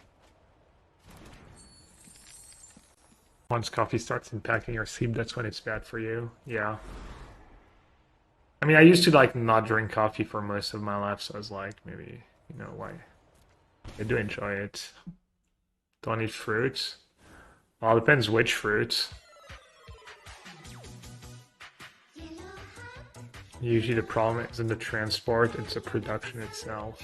Once coffee starts impacting your sleep, that's when it's bad for you. Yeah. I mean, I used to like not drink coffee for most of my life, so I was like, maybe, you know, why? I do enjoy it. Don't eat fruits. Well, it depends which fruits. Usually the problem isn't the transport, it's the production itself.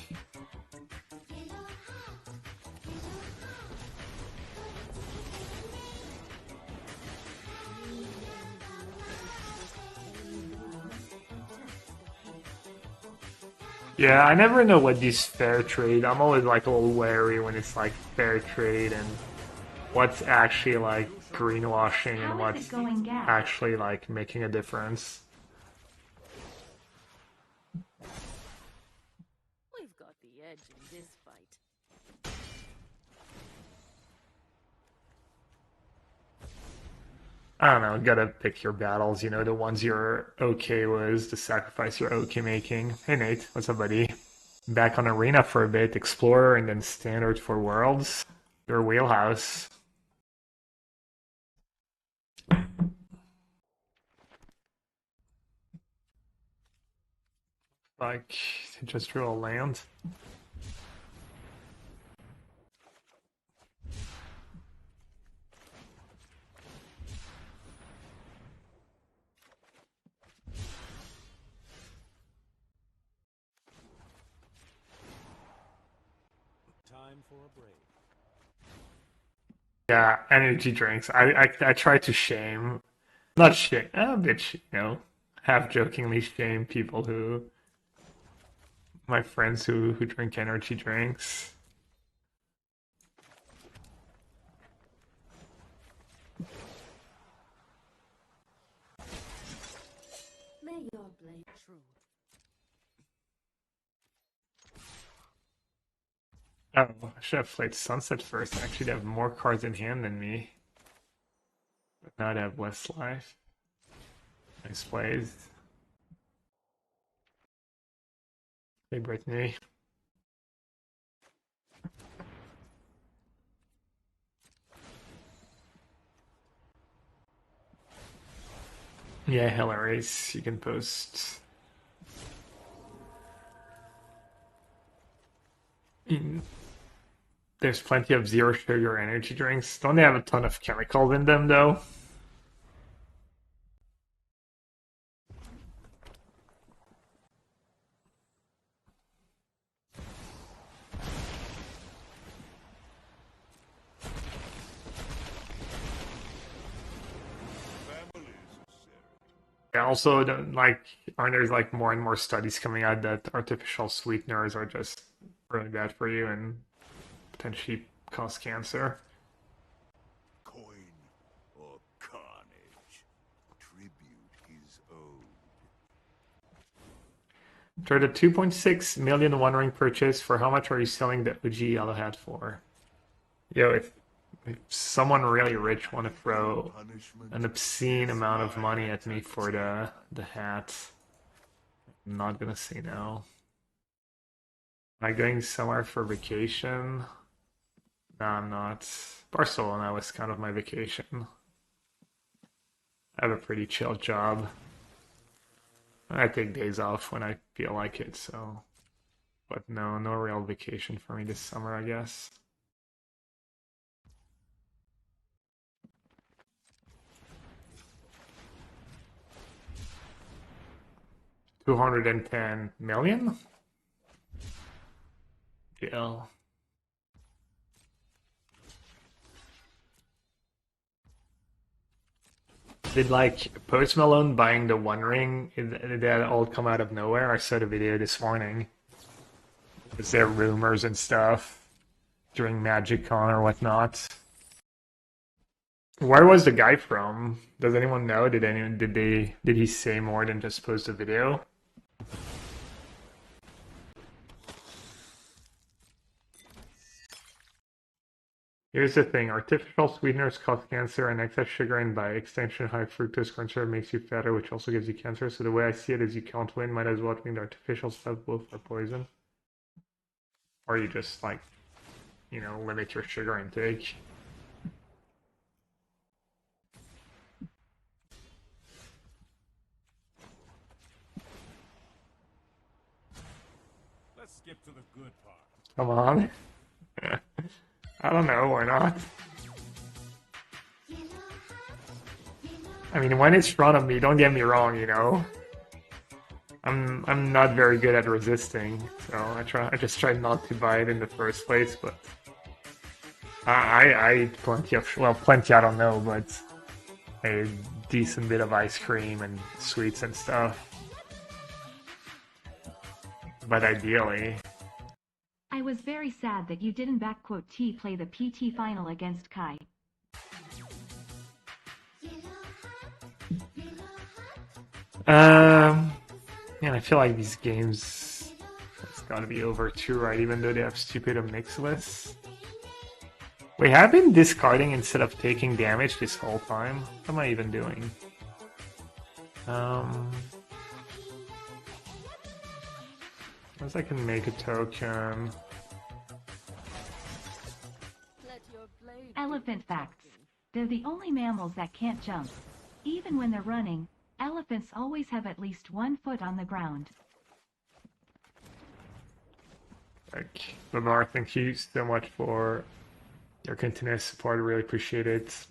Yeah, I never know what these fair trade. I'm always like a little wary when it's like fair trade and what's actually like greenwashing and How is what's it going gas? actually like making a difference. We've got the edge in this fight. I don't know, gotta pick your battles, you know, the ones you're okay with, the sacrifice you're okay making. Hey Nate, what's up, buddy? Back on Arena for a bit, Explorer and then Standard for Worlds. Your wheelhouse. Like, just drew a land. Time for a break. Yeah, energy drinks. I try to shame, not shame, a bit, you know, half jokingly shame people who, my friends who drink energy drinks. May your blade true. Oh, I should have played Sunset first. Actually, they have more cards in hand than me. But now they have less life. Nice plays. Hey, Brittany. Yeah, Hillary's. You can post. There's plenty of zero sugar energy drinks. Don't they have a ton of chemicals in them, though? Yeah, also, like, aren't there like more and more studies coming out that artificial sweeteners are just really bad for you and potentially cause cancer? Coin or carnage. Tribute is owed. For the 2.6 million One Ring purchase, for how much are you selling the OG Yellow Hat for? Yo, if someone really rich want to throw an obscene amount of money at me for the hat, I'm not gonna say no. Am I going somewhere for vacation? No, I'm not. Barcelona was kind of my vacation. I have a pretty chill job. I take days off when I feel like it, so. But no, no real vacation for me this summer, I guess. $210 million? Yeah. Did like Post Malone buying the One Ring, did that all come out of nowhere? I saw the video this morning. Is there rumors and stuff during MagicCon or whatnot? Where was the guy from? Does anyone know? Did he say more than just post a video? Here's the thing, artificial sweeteners cause cancer and excess sugar and by extension high fructose corn syrup makes you fatter, which also gives you cancer. So the way I see it is you can't win, might as well drink the artificial stuff, both are poison. Or you just like, limit your sugar intake. Let's skip to the good part. Come on. I don't know, why not? I mean, when it's in front of me, don't get me wrong, I'm not very good at resisting, so I just try not to buy it in the first place, but I eat plenty I don't know, but a decent bit of ice cream and sweets and stuff. But ideally, I was very sad that you didn't T play the PT final against Kai. man, I feel like these games, it's gotta be over too, right? Even though they have stupid mix lists. Wait, have I been discarding instead of taking damage this whole time? What am I even doing? Unless I can make a token. Elephant facts. They're the only mammals that can't jump. Even when they're running, elephants always have at least 1 foot on the ground. Like, Lamar, thank you so much for your continuous support. I really appreciate it.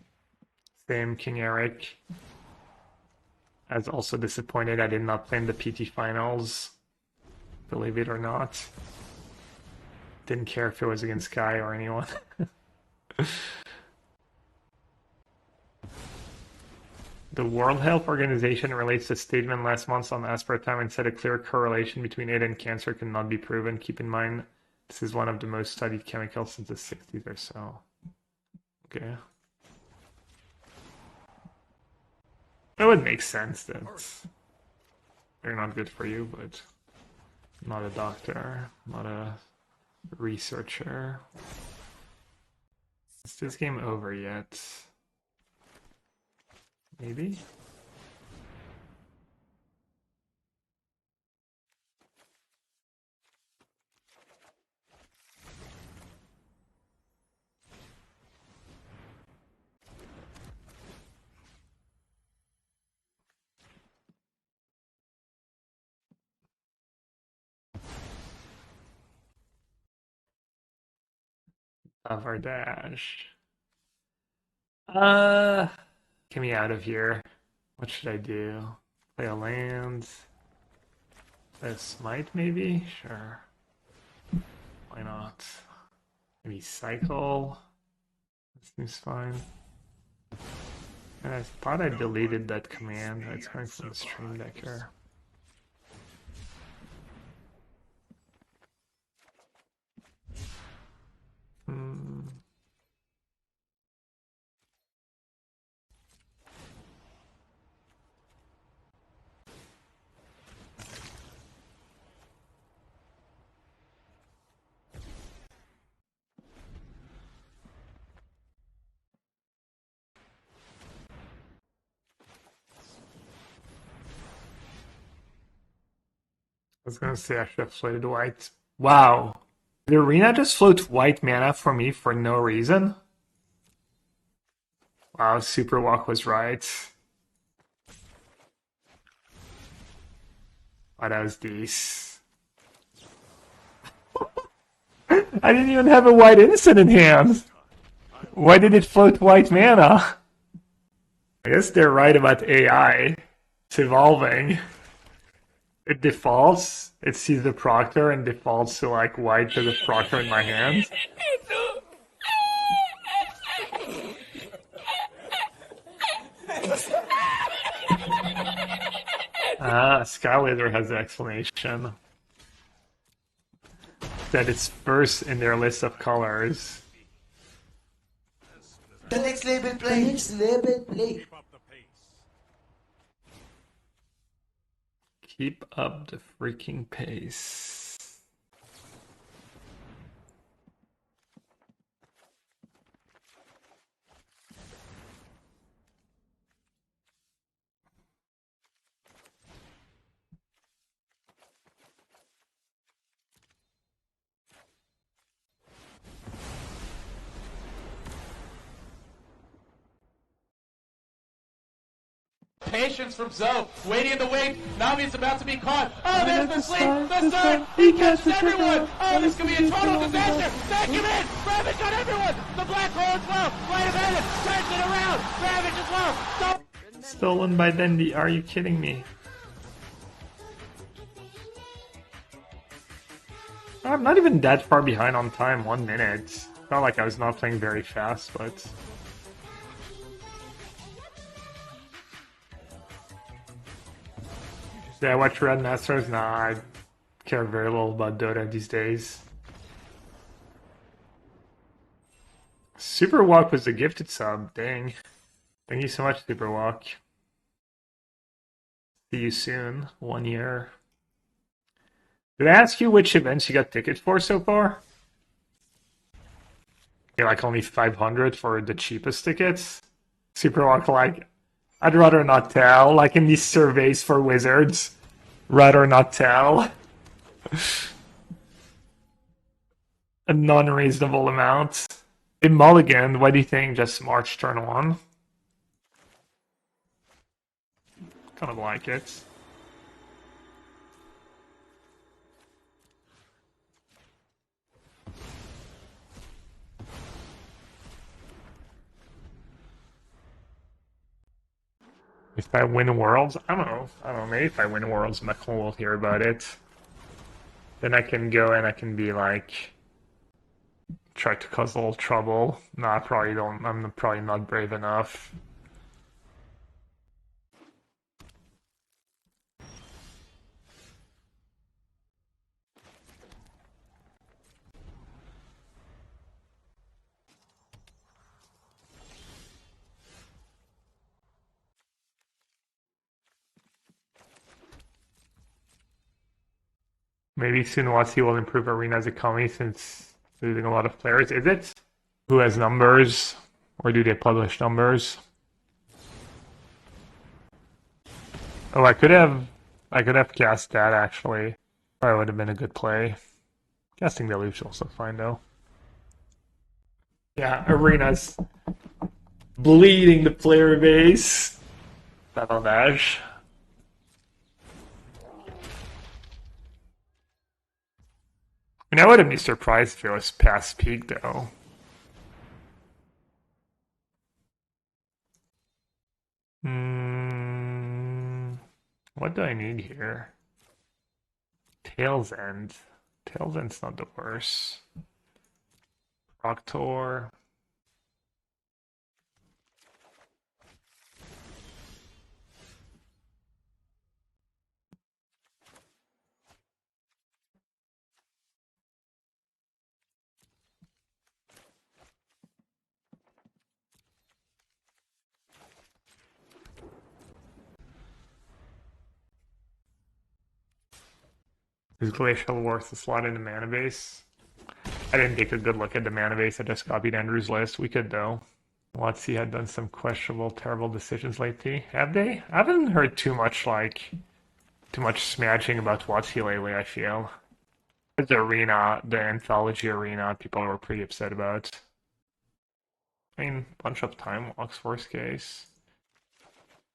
Same, King Eric. I was also disappointed I did not play in the PT finals. Believe it or not. Didn't care if it was against Sky or anyone. The World Health Organization relates a statement last month on aspartame and said a clear correlation between it and cancer cannot be proven. Keep in mind, this is one of the most studied chemicals since the 60s or so. Okay. That would make sense that they're not good for you, but I'm not a doctor, not a researcher. Is this game over yet? Maybe? Avardash. Get me out of here. What should I do? Play a land? Play a smite maybe? Sure. Why not? Maybe cycle? This seems fine. And I thought I deleted that command. It's coming from the stream deck here. I was gonna say I should have played white. Wow. Did Arena just float white mana for me for no reason? Wow, Super Walk was right. What else these? I didn't even have a white instant in hand. Why did it float white mana? I guess they're right about AI. It's evolving. It defaults, it sees the proctor and defaults to like white to the proctor in my hand. Ah, Skylaser has the explanation. That it's first in their list of colors. The next label play. The next label play. Keep up the pace. Keep up the freaking pace. Patience from Zoe, waiting in the wing. Nami's about to be caught. Oh, there's the sleep, the stun. He catches everyone. Oh, this could be a total disaster. Back him in. Ravage on everyone. The black hole as well. Right about it. Turns it around. Ravage as well. Stolen by Dendi. Are you kidding me? I'm not even that far behind on time. 1 minute. Not like I was not playing very fast, but. Did I watch Red Masters? Nah, I care very little about Dota these days. Super Walk was a gifted sub. Dang. Thank you so much, Super Walk. See you soon. 1 year. Did I ask you which events you got tickets for so far? You're like only 500 for the cheapest tickets? Super Walk, like, I'd rather not tell, like in these surveys for wizards. Rather not tell. A non-reasonable amount. In Mulligan, what do you think? Just March turn 1? Kind of like it. If I win Worlds, I don't know. Maybe if I win Worlds, Macron will hear about it. Then I can go and I can be like, try to cause a little trouble. No, I probably don't. I'm probably not brave enough. Maybe soon WotC will improve Arena's economy since losing a lot of players. Is it? Who has numbers? Or do they publish numbers? Oh, I could have cast that actually. Probably would have been a good play. Casting the Leaf's also fine though. Yeah, Arena's bleeding the player base. Dash. I mean, I wouldn't be surprised if it was past peak, though. What do I need here? Tail's End. Tail's End's not the worst. Proctor. Is Glacial worth a slot in the mana base? I didn't take a good look at the mana base. I just copied Andrew's list. We could, though. WotC had done some questionable, terrible decisions lately. Have they? I haven't heard too much smashing about WotC lately, I feel. The arena, the anthology arena, people were pretty upset about. I mean, bunch of time walks, worst case.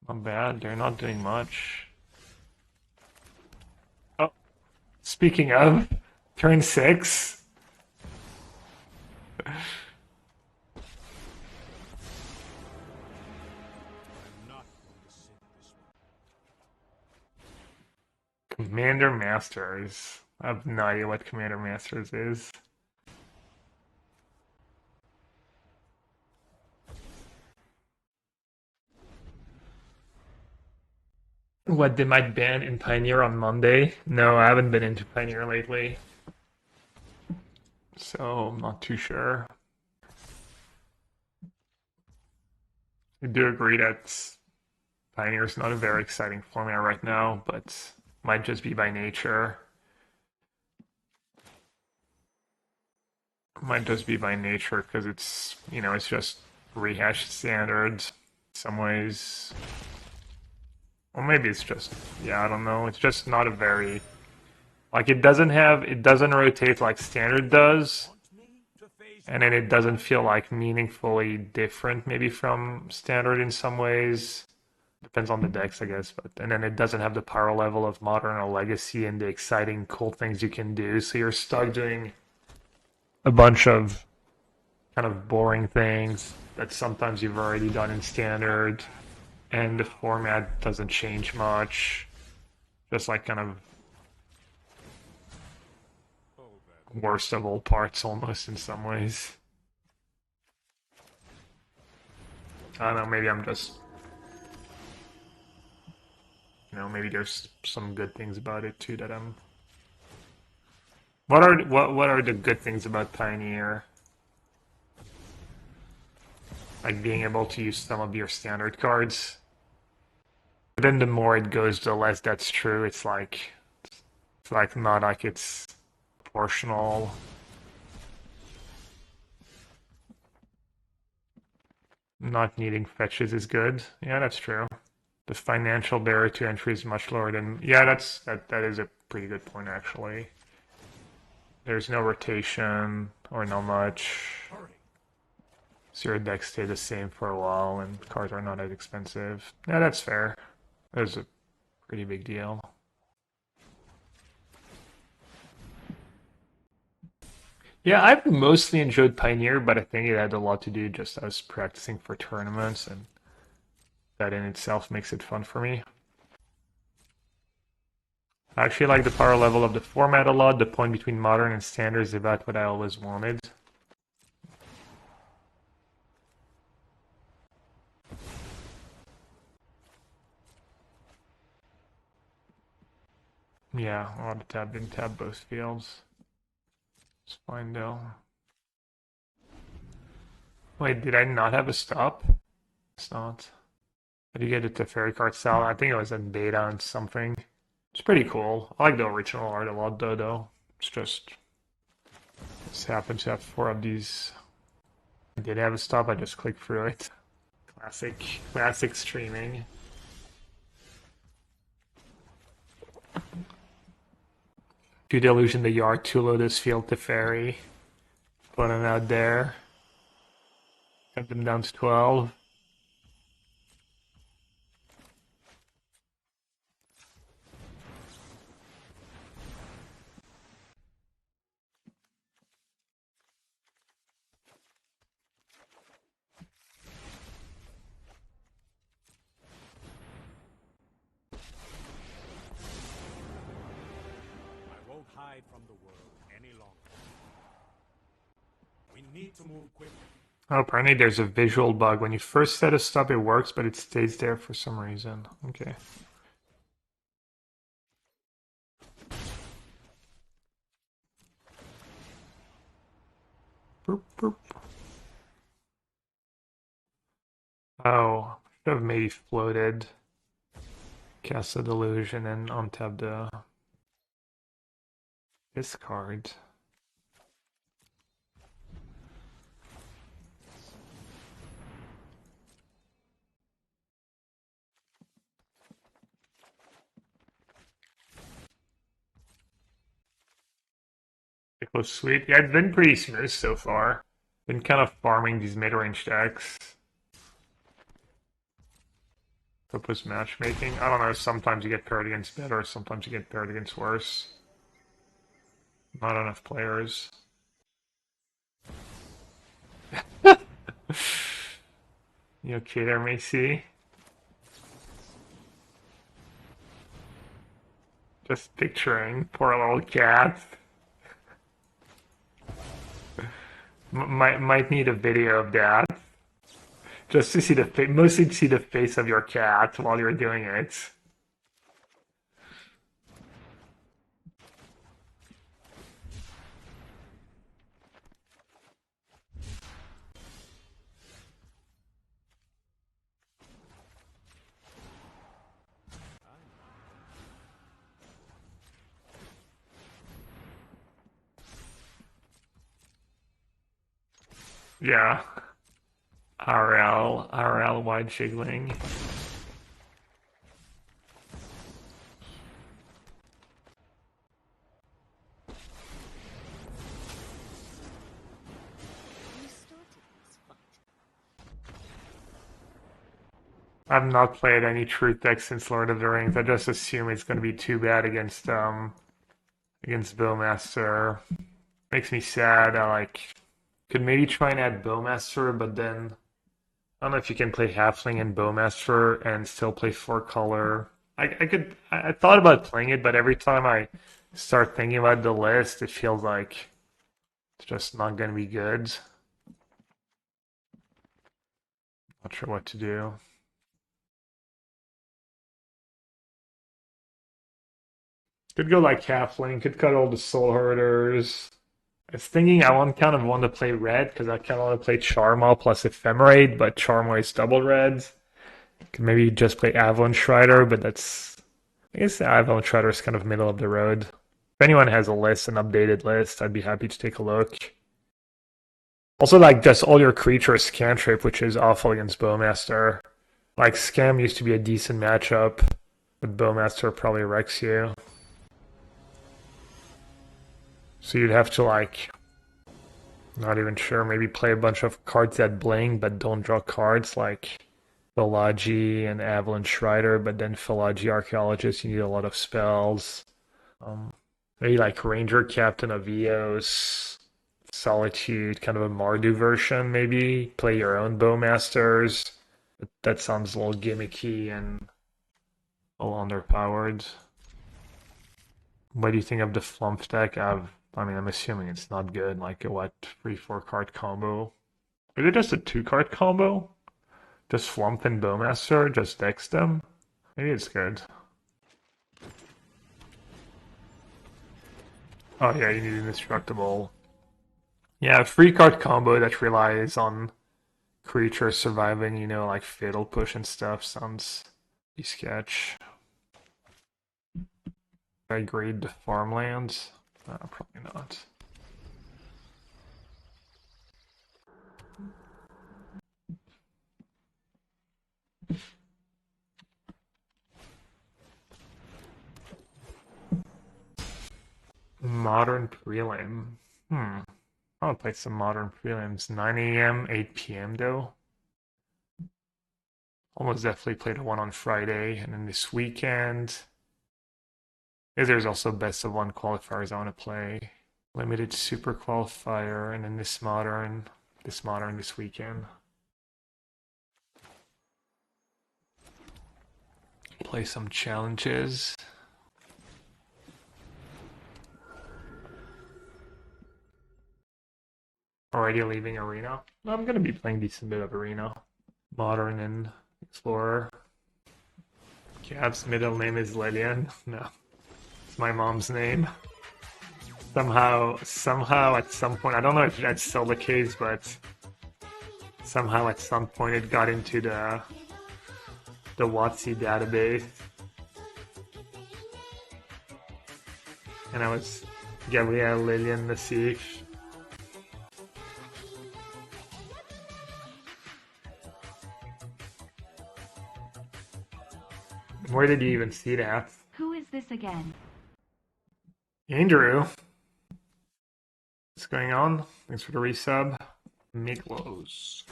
Not bad, they're not doing much. Oh, speaking of, turn 6. Commander Masters. I have no idea what Commander Masters is. What, they might ban in Pioneer on Monday? No, I haven't been into Pioneer lately. So I'm not too sure. I do agree that Pioneer is not a very exciting format right now, but might just be by nature. Might just be by nature because it's, you know, it's just rehashed standards in some ways. Or maybe it's just, yeah, I don't know. It's just not a very, like it doesn't rotate like standard does. And then it doesn't feel like meaningfully different maybe from standard in some ways. Depends on the decks, I guess. But and then it doesn't have the power level of modern or legacy and the exciting, cool things you can do. So you're stuck doing a bunch of kind of boring things that sometimes you've already done in standard, and the format doesn't change much. Just like kind of worst of all parts almost in some ways. I don't know, maybe I'm just, you know, maybe there's some good things about it too that I'm. What are the good things about Pioneer? Like being able to use some of your standard cards. But then the more it goes, the less that's true. It's like not like it's proportional. Not needing fetches is good. Yeah, that's true. The financial barrier to entry is much lower than. Yeah, that is a pretty good point actually. There's no rotation or no much. So your deck stay the same for a while and cards are not as expensive. Yeah, that's fair. That's a pretty big deal. Yeah, I've mostly enjoyed Pioneer, but I think it had a lot to do just as practicing for tournaments, and that in itself makes it fun for me. I actually like the power level of the format a lot. The point between modern and standard is about what I always wanted. Yeah, I want to didn't tab both fields. It's fine though. Wait, did I not have a stop? It's not. Did you get it to Fairy Card Style? I think it was in beta and something. It's pretty cool. I like the original art a lot though. It's just happens to have 4 of these. I did have a stop, I just clicked through it. Classic streaming. Do delusion the yard to Lotus field to Fairy. Put them out there. Cut them down to 12. From the world any longer. We need to move quickly. Oh, apparently there's a visual bug. When you first set a stop, it works, but it stays there for some reason. Okay. Boop, boop. Oh, should have maybe floated. Cast a delusion and untap the discard. Oh, sweet. Yeah, it's been pretty smooth so far. Been kind of farming these mid-range decks. Focus matchmaking. I don't know, sometimes you get paired against better, sometimes you get paired against worse. Not enough players. You okay there, Macy? Just picturing poor little cat. Might need a video of that. Just to see the mostly to see the face of your cat while you're doing it. Yeah. RL wide jiggling. You started this fight. I've not played any truth deck since Lord of the Rings. I just assume it's going to be too bad against Bowmaster. Makes me sad. I could maybe try and add Bowmaster, but then I don't know if you can play Halfling and Bowmaster and still play 4-color. I thought about playing it, but every time I start thinking about the list, it feels like it's just not going to be good. Not sure what to do. Could go like Halfling, could cut all the Soul Herders. I was thinking I kind of want to play red because I kind of want to play Charmal plus Ephemerate, but Charmal is double red. Could maybe just play Avalanche Rider, but I guess the Avalanche Rider is kind of middle of the road. If anyone has a list, an updated list, I'd be happy to take a look. Also, just all your creatures cantrip, which is awful against Bowmaster. Scam used to be a decent matchup, but Bowmaster probably wrecks you. So you'd have to not even sure, maybe play a bunch of cards that bling but don't draw cards like Philology and Avalanche Rider, but then Philology Archaeologist, you need a lot of spells. Maybe Ranger Captain of Eos, Solitude, kind of a Mardu version maybe. Play your own Bowmasters. That sounds a little gimmicky and a little underpowered. What do you think of the Flump deck? I'm assuming it's not good. A what 3-4 card combo? Is it just a 2-card combo? Just Flump and Bowmaster? Just dex them? Maybe it's good. Oh yeah, you need Indestructible. Yeah, a 3-card combo that relies on creatures surviving, like Fatal Push and stuff sounds pretty sketch. I grade the farmlands? Probably not. Modern prelim. I'll play some modern prelims. 9 a.m., 8 p.m. though. Almost definitely played one on Friday, and then this weekend. There's also best of 1 qualifiers I want to play. Limited super qualifier, and then this modern this weekend. Play some challenges. Already leaving Arena? I'm gonna be playing a decent bit of Arena. Modern and Explorer. Cat's middle name is Lillian. No. It's my mom's name. Somehow at some point, I don't know if that's still the case, but somehow at some point it got into the WotC database. And I was Gabriel, Lillian, Nassif. Where did you even see that? Who is this again? Andrew. What's going on? Thanks for the resub. Miklos.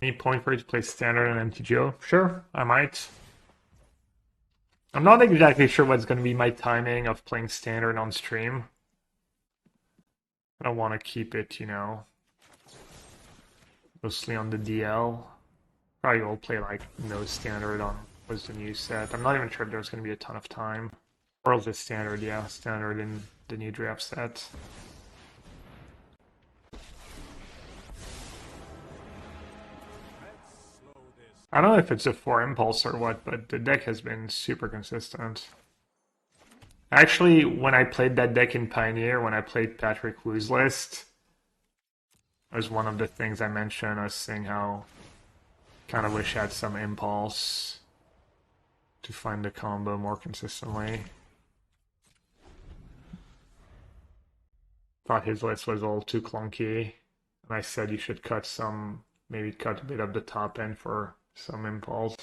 Any point for you to play standard and MTGO? Sure, I might. I'm not exactly sure what's going to be my timing of playing standard on stream. I don't want to keep it, mostly on the DL. Probably will play like no standard on what's the new set. I'm not even sure if there's going to be a ton of time. Or is it standard? Yeah, standard in the new draft set. I don't know if it's a 4 impulse or what, but the deck has been super consistent. Actually, when I played that deck in Pioneer, when I played Patrick Wu's list, was one of the things I mentioned. I was saying how kind of wish I had some impulse to find the combo more consistently. Thought his list was a little too clunky, and I said you should cut some, maybe cut a bit of the top end for some impulse.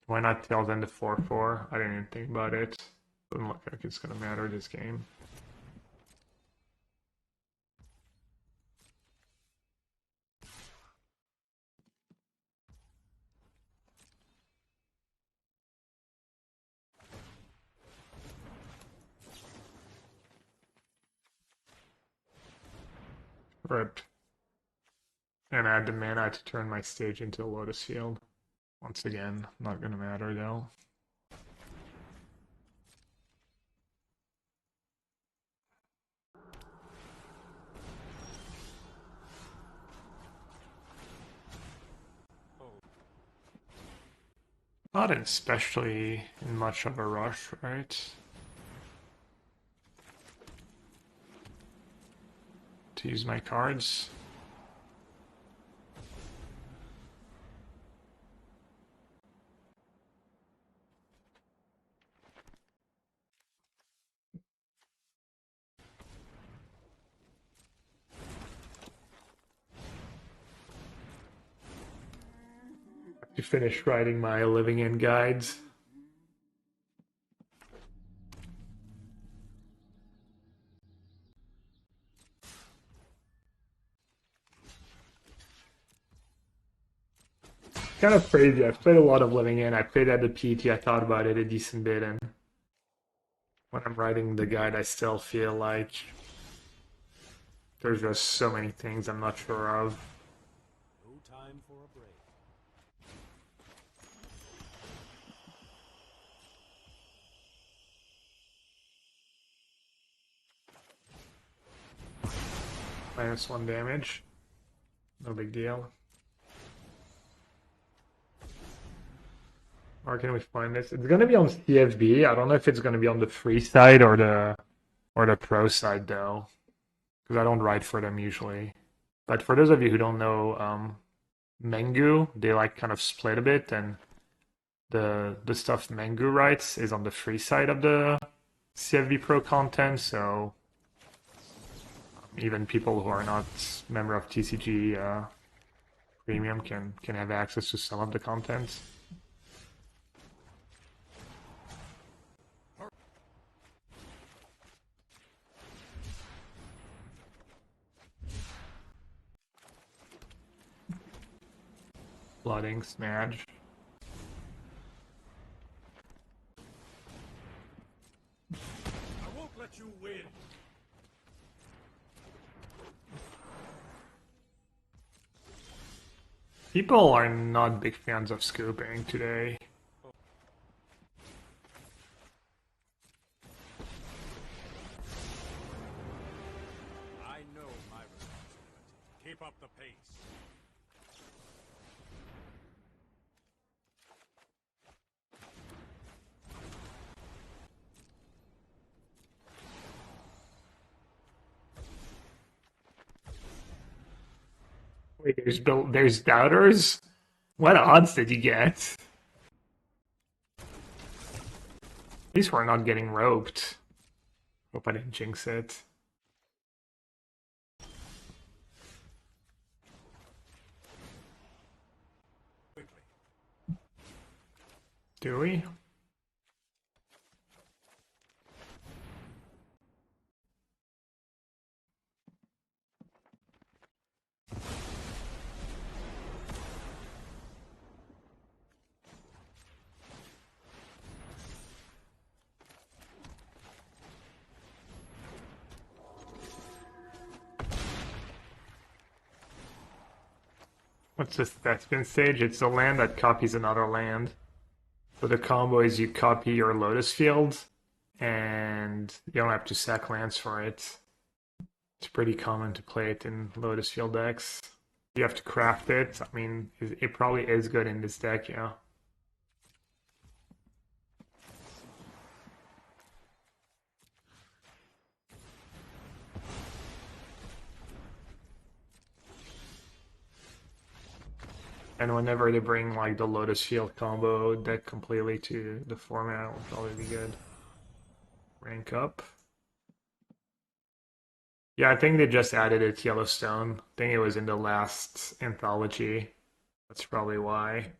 Why not Tails into 4-4? I didn't even think about it. Doesn't look like it's gonna matter this game. Rip. And I had the mana to turn my stage into a Lotus field. Once again, not gonna matter though. Not especially in much of a rush, right? To use my cards. To finish writing my living in guides. Kind of crazy. I've played a lot of living in. I played at the PT. I thought about it a decent bit, and when I'm writing the guide, I still feel like there's just so many things I'm not sure of. No time for a break. -1 damage. No big deal. Where can we find this? It's gonna be on CFB. I don't know if it's gonna be on the free side or the pro side though, because I don't write for them usually. But for those of you who don't know, Mengu, they like kind of split a bit, and the stuff Mengu writes is on the free side of the CFB Pro content. So even people who are not member of TCG Premium can have access to some of the content. Flooding, Smadge. I won't let you win. People are not big fans of scooping today. I know my responsibility. Keep up the pace. Wait, there's doubters? What odds did you get? At least we're not getting roped. Hope I didn't jinx it. Quickly. Do we? What's this Thespian stage? It's a land that copies another land. So the combo is you copy your Lotus field, and you don't have to sack lands for it. It's pretty common to play it in Lotus field decks. You have to craft it. I mean, it probably is good in this deck, yeah. And whenever they bring like the Lotus Field combo deck completely to the format, it will probably be good. Rank up. Yeah, I think they just added it to Yellowstone. I think it was in the last anthology. That's probably why.